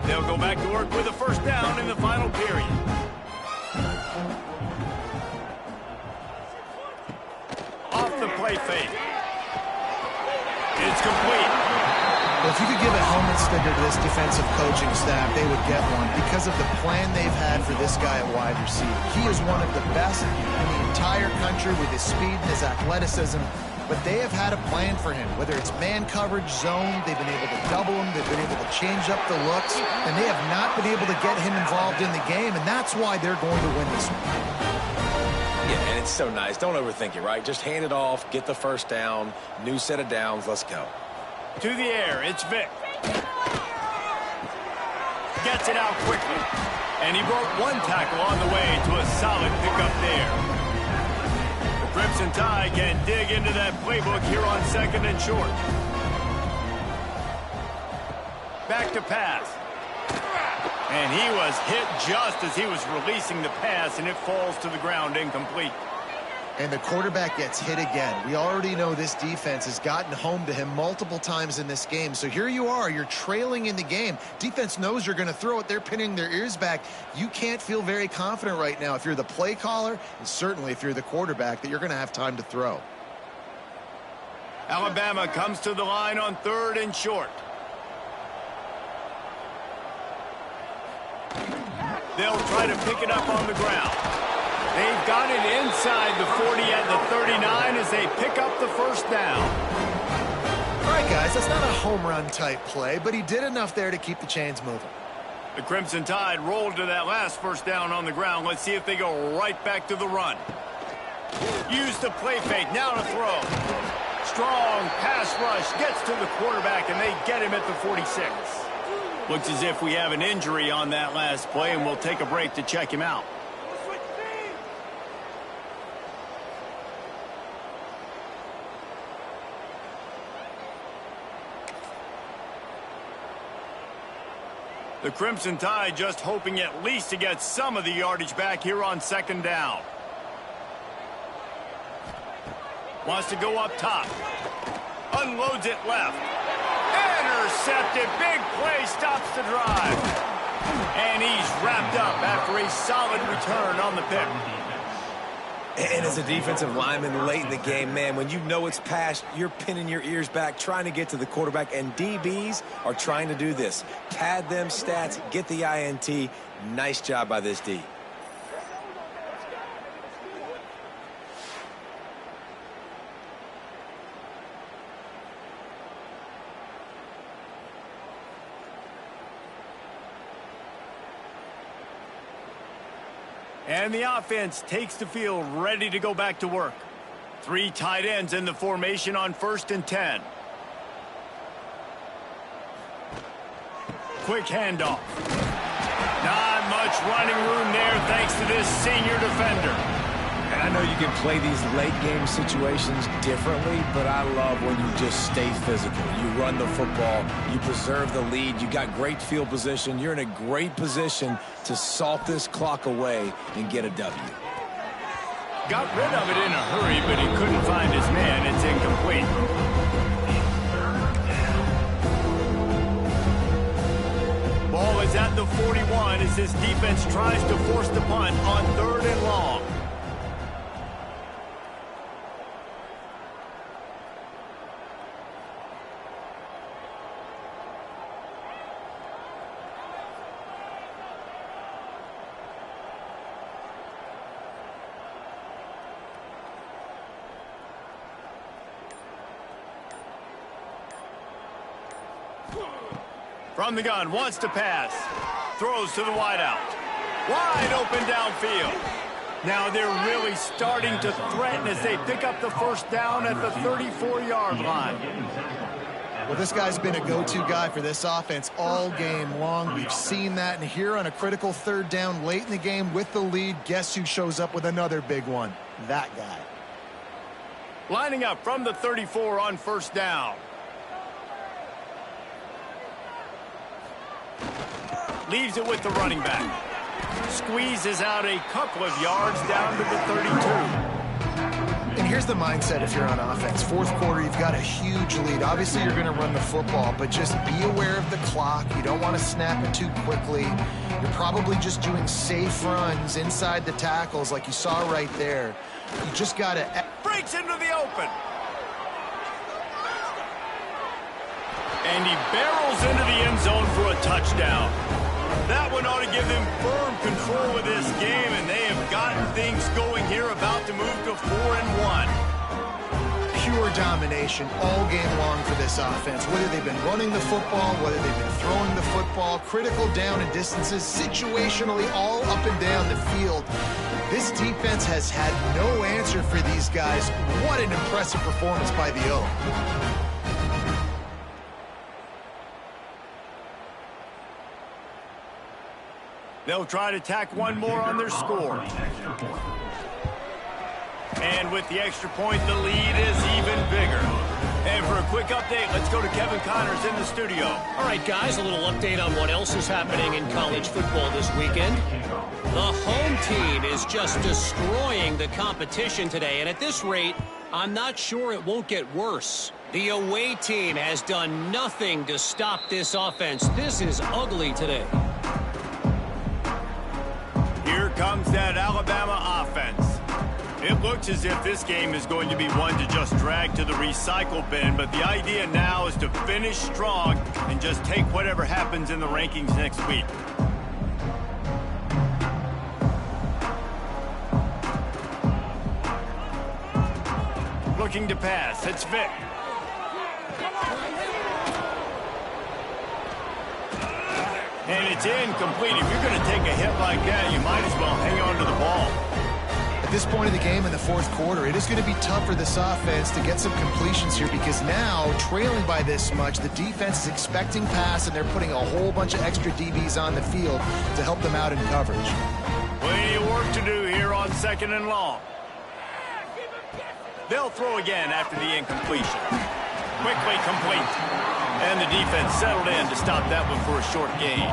They'll go back to work with a first down in the final period. Off the play fake. It's complete. Well, if you could give a helmet sticker to this defensive coaching staff, they would get one because of the plan they've had for this guy at wide receiver. He is one of the best in the entire country with his speed and his athleticism, but they have had a plan for him, whether it's man coverage, zone, they've been able to double him, they've been able to change up the looks, and they have not been able to get him involved in the game, and that's why they're going to win this one. Yeah, and it's so nice. Don't overthink it, right? Just hand it off, get the first down, new set of downs, let's go. To the air, it's Vic. Gets it out quickly. And he broke one tackle on the way to a solid pickup there. The Crimson Tide can dig into that playbook here on 2nd and short. Back to pass. And he was hit just as he was releasing the pass, and it falls to the ground incomplete. And the quarterback gets hit again. We already know this defense has gotten home to him multiple times in this game. So here you are, you're trailing in the game. Defense knows you're going to throw it. They're pinning their ears back. You can't feel very confident right now if you're the play caller, and certainly if you're the quarterback, that you're going to have time to throw. Alabama comes to the line on 3rd and short. They'll try to pick it up on the ground. They've got it inside the 40 at the 39 as they pick up the first down. All right, guys, that's not a home run type play, but he did enough there to keep the chains moving. The Crimson Tide rolled to that last first down on the ground. Let's see if they go right back to the run. Use the play fake, now to throw. Strong pass rush, gets to the quarterback, and they get him at the 46. Looks as if we have an injury on that last play, and we'll take a break to check him out. The Crimson Tide just hoping at least to get some of the yardage back here on 2nd down. Wants to go up top. Unloads it left. Intercepted. Big play stops the drive. And he's wrapped up after a solid return on the pick. And as a defensive lineman late in the game, man, when you know it's past, you're pinning your ears back, trying to get to the quarterback, and DBs are trying to do this. Pad them stats, get the INT. Nice job by this D. And the offense takes the field ready to go back to work. 3 tight ends in the formation on 1st and 10. Quick handoff. Not much running room there thanks to this senior defender. And I know you can play these late game situations differently, but I love when you just stay physical. You run the football, you preserve the lead, you got great field position, you're in a great position to salt this clock away and get a W. Got rid of it in a hurry, but he couldn't find his man. It's incomplete. Ball is at the 41 as this defense tries to force the punt on 3rd and long. From the gun, wants to pass. Throws to the wideout. Wide open downfield. Now they're really starting to threaten as they pick up the first down at the 34-yard line. Well, this guy's been a go-to guy for this offense all game long. We've seen that, and here on a critical 3rd down late in the game with the lead, guess who shows up with another big one? That guy. Lining up from the 34 on 1st down. Leaves it with the running back. Squeezes out a couple of yards down to the 32. here's the mindset if you're on offense. Fourth quarter, you've got a huge lead. Obviously, you're going to run the football, but just be aware of the clock. You don't want to snap it too quickly. You're probably just doing safe runs inside the tackles like you saw right there. You just got to... Breaks into the open. And he barrels into the end zone for a touchdown. That one ought to give them firm control of this game, and they have gotten things going here, about to move to 4-1. Pure domination all game long for this offense. Whether they've been running the football, whether they've been throwing the football, critical down and distances, situationally all up and down the field. This defense has had no answer for these guys. What an impressive performance by the O. They'll try to tack one more on their score. And with the extra point, the lead is even bigger. And for a quick update, let's go to Kevin Connors in the studio. All right, guys, a little update on what else is happening in college football this weekend. The home team is just destroying the competition today, and at this rate, I'm not sure it won't get worse. The away team has done nothing to stop this offense. This is ugly today. Here comes that Alabama offense. It looks as if this game is going to be one to just drag to the recycle bin, but the idea now is to finish strong and just take whatever happens in the rankings next week. Looking to pass, it's Vic. And it's incomplete. If you're going to take a hit like that, you might as well hang on to the ball. At this point of the game in the fourth quarter, it is going to be tough for this offense to get some completions here because now, trailing by this much, the defense is expecting pass, and they're putting a whole bunch of extra DBs on the field to help them out in coverage. Plenty of work to do here on 2nd and long. They'll throw again after the incompletion. Quickly complete. And the defense settled in to stop that one for a short gain.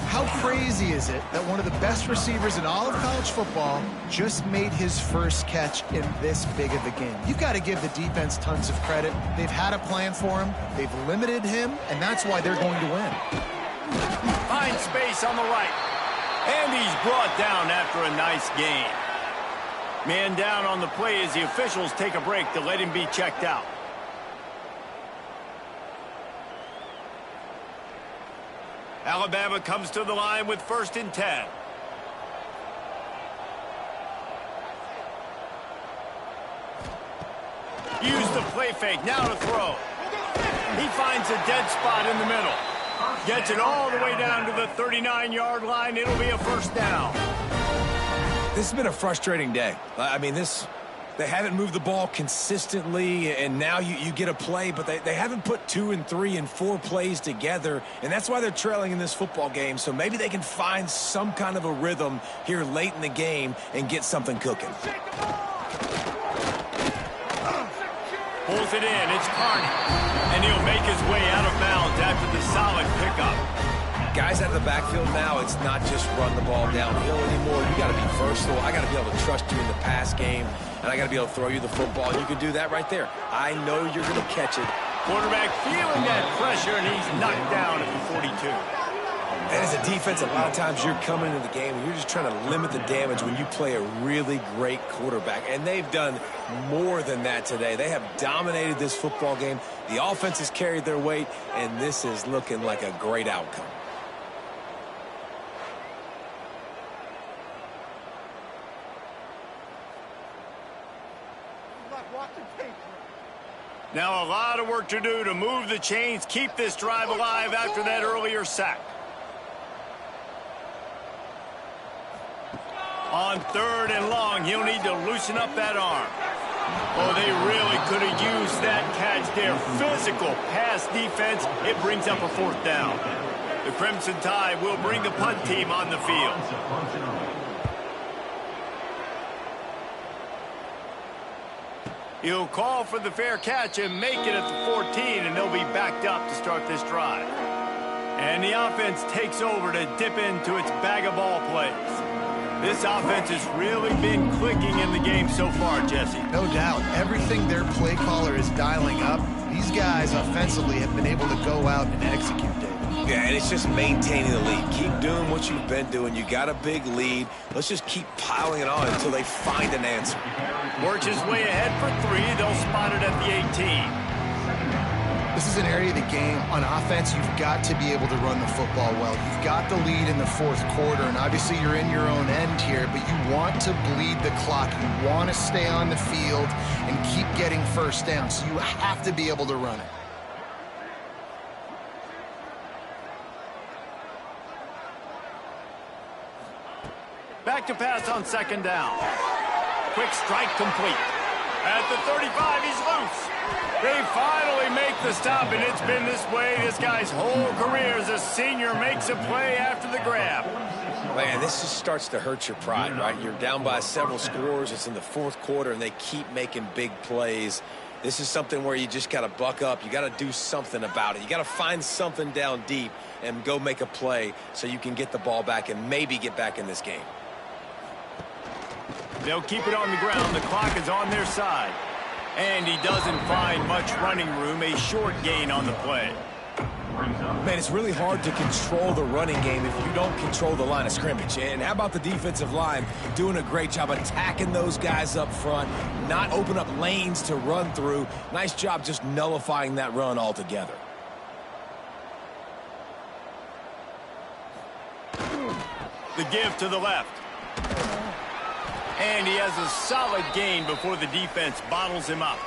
How crazy is it that one of the best receivers in all of college football just made his first catch in this big of a game? You've got to give the defense tons of credit. They've had a plan for him. They've limited him, and that's why they're going to win. Finds space on the right. And he's brought down after a nice gain. Man down on the play as the officials take a break to let him be checked out. Alabama comes to the line with 1st and 10. Use the play fake, now to throw. He finds a dead spot in the middle. Gets it all the way down to the 39-yard line. It'll be a first down. This has been a frustrating day. I mean, they haven't moved the ball consistently, and now you get a play, but they haven't put 2 and 3 and 4 plays together, and that's why they're trailing in this football game. So maybe they can find some kind of a rhythm here late in the game and get something cooking. Pulls it in, it's Carney, and he'll make his way out of bounds after the solid pickup. Guys out of the backfield now, it's not just run the ball downhill anymore. You got to be versatile. I got to be able to trust you in the pass game, and I got to be able to throw you the football. And you can do that right there. I know you're going to catch it. Quarterback feeling that pressure, and he's knocked down at the 42. And as a defense, a lot of times you're coming into the game and you're just trying to limit the damage when you play a really great quarterback. And they've done more than that today. They have dominated this football game. The offense has carried their weight, and this is looking like a great outcome. Now a lot of work to do to move the chains, keep this drive alive after that earlier sack. On 3rd and long, he'll need to loosen up that arm. Oh, they really could have used that catch there. Physical pass defense. It brings up a 4th down. The Crimson Tide will bring the punt team on the field. He'll call for the fair catch and make it at the 14, and they'll be backed up to start this drive. And the offense takes over to dip into its bag of ball plays. This offense has really been clicking in the game so far, Jesse. No doubt. Everything their play caller is dialing up, these guys offensively have been able to go out and execute, David. Yeah, and it's just maintaining the lead. Keep doing what you've been doing. You got a big lead. Let's just keep piling it on until they find an answer. Works his way ahead for 3. They'll spot it at the 18. This is an area of the game. On offense, you've got to be able to run the football well. You've got the lead in the fourth quarter, and obviously you're in your own end here, but you want to bleed the clock. You want to stay on the field and keep getting first down, so you have to be able to run it. Back to pass on 2nd down. Quick strike complete. At the 35, he's loose. They finally make the stop, and it's been this way this guy's whole career as a senior makes a play after the grab. Man, this just starts to hurt your pride, right? You're down by several scores. It's in the fourth quarter, and they keep making big plays. This is something where you just got to buck up. You got to do something about it. You got to find something down deep and go make a play so you can get the ball back and maybe get back in this game. They'll keep it on the ground. The clock is on their side. And he doesn't find much running room, a short gain on the play. Man, it's really hard to control the running game if you don't control the line of scrimmage. And how about the defensive line doing a great job attacking those guys up front, not open up lanes to run through. Nice job just nullifying that run altogether. The give to the left. And he has a solid gain before the defense bottles him up.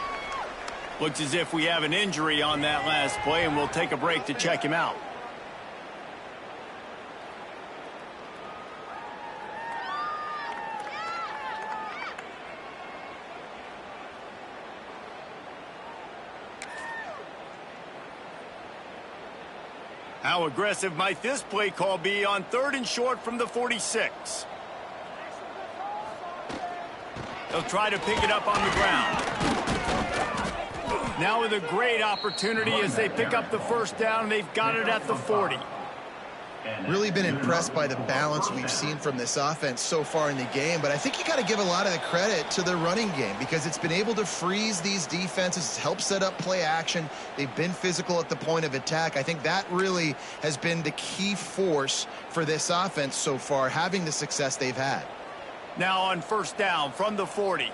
Looks as if we have an injury on that last play, and we'll take a break to check him out. How aggressive might this play call be on 3rd and short from the 46? They'll try to pick it up on the ground. Now with a great opportunity as they pick up the first down. They've got it at the 40. Really been impressed by the balance we've seen from this offense so far in the game, but I think you got to give a lot of the credit to the running game because it's been able to freeze these defenses, help set up play action. They've been physical at the point of attack. I think that really has been the key force for this offense so far, having the success they've had. Now on 1st down from the 40.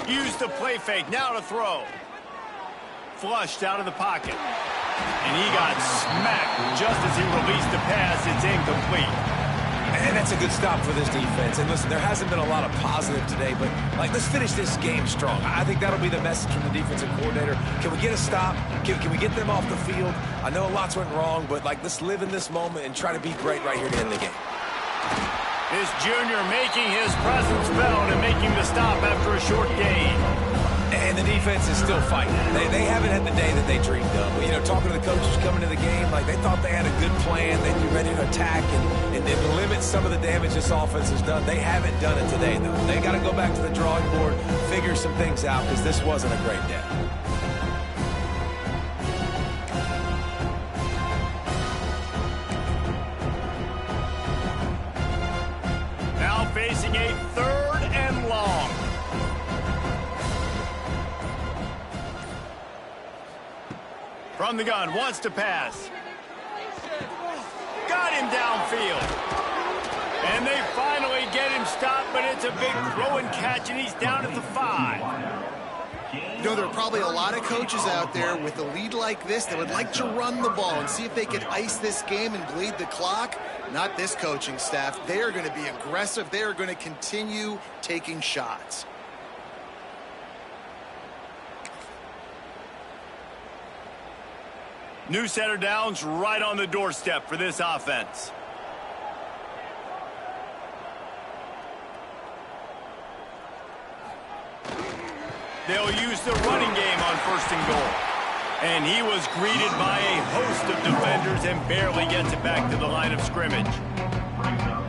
Use the play fake, now to throw. Flushed out of the pocket. And he got smacked just as he released the pass. It's incomplete. And that's a good stop for this defense. And listen, there hasn't been a lot of positive today, but let's finish this game strong. I think that'll be the message from the defensive coordinator. Can we get a stop? Can we get them off the field? I know lots went wrong, but let's live in this moment and try to be great right here to end the game. This junior making his presence felt and making the stop after a short gain. And the defense is still fighting. They haven't had the day that they dreamed of. But, you know, talking to the coaches coming to the game, they thought they had a good plan. They'd be ready to attack and limit some of the damage this offense has done. They haven't done it today, though. They got to go back to the drawing board, figure some things out, because this wasn't a great day. Facing a 3rd and long. From the gun, wants to pass. Got him downfield. And they finally get him stopped, but it's a big throw and catch, and he's down at the 5. You know, there are probably a lot of coaches out there with a lead like this that would like to run the ball and see if they could ice this game and bleed the clock. Not this coaching staff. They are going to be aggressive. They are going to continue taking shots. New set of downs right on the doorstep for this offense. They'll use the running game on 1st and goal. And he was greeted by a host of defenders and barely gets it back to the line of scrimmage.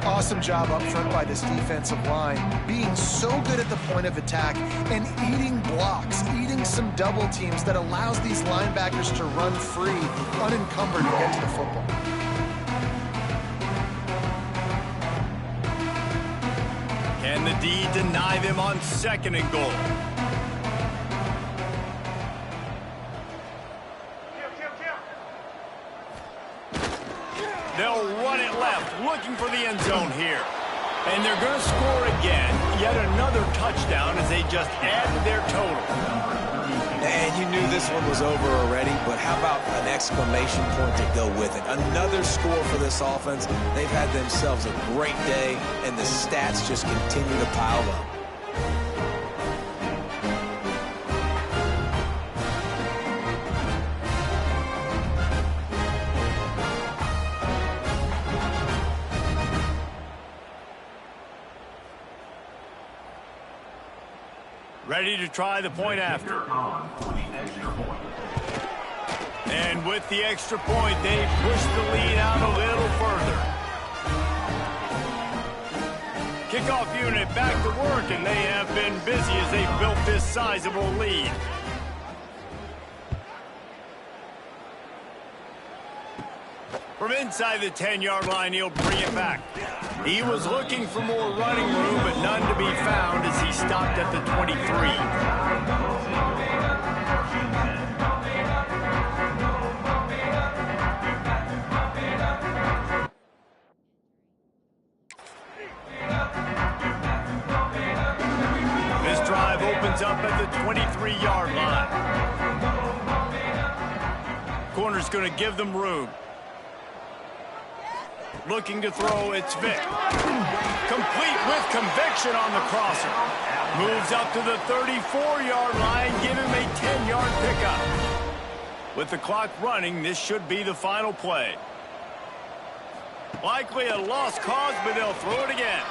Awesome job up front by this defensive line, being so good at the point of attack and eating blocks, eating some double teams that allows these linebackers to run free, unencumbered, and get to the football. And the D deny them on 2nd and goal. They'll run it left, looking for the end zone here. And they're going to score again. Yet another touchdown as they just added their total. And you knew this one was over already, but how about an exclamation point to go with it? Another score for this offense. They've had themselves a great day, and the stats just continue to pile up. Ready to try the point after. And with the extra point, they push the lead out a little further. Kickoff unit back to work, and they have been busy as they built this sizable lead. From inside the 10-yard line, he'll bring it back. He was looking for more running room, but none to be found as he stopped at the 23. This drive opens up at the 23-yard line. Corner's going to give them room. Looking to throw, it's Vic. Complete with conviction on the crosser. Moves up to the 34-yard line, give him a 10-yard pickup. With the clock running, this should be the final play. Likely a lost cause, but they'll throw it again.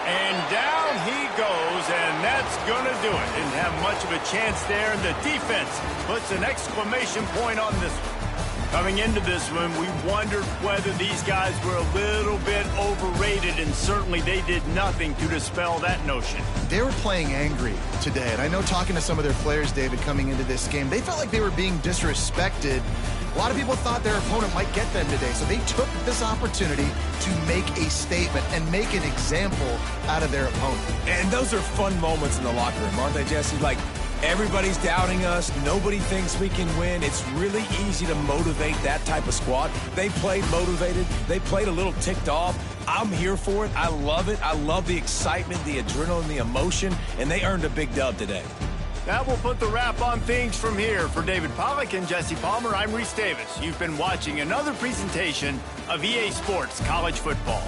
And down he goes, and that's going to do it. Didn't have much of a chance there, and the defense puts an exclamation point on this one. Coming into this one, we wondered whether these guys were a little bit overrated, and certainly they did nothing to dispel that notion. They were playing angry today, and I know talking to some of their players, David, coming into this game, they felt like they were being disrespected. A lot of people thought their opponent might get them today, so they took this opportunity to make a statement and make an example out of their opponent. And those are fun moments in the locker room, aren't they, Jesse? Like, everybody's doubting us. Nobody thinks we can win. It's really easy to motivate that type of squad. They played motivated. They played a little ticked off. I'm here for it. I love it. I love the excitement, the adrenaline, the emotion, and they earned a big dub today. That will put the wrap on things from here. For David Pollack and Jesse Palmer, I'm Reese Davis. You've been watching another presentation of EA Sports College Football.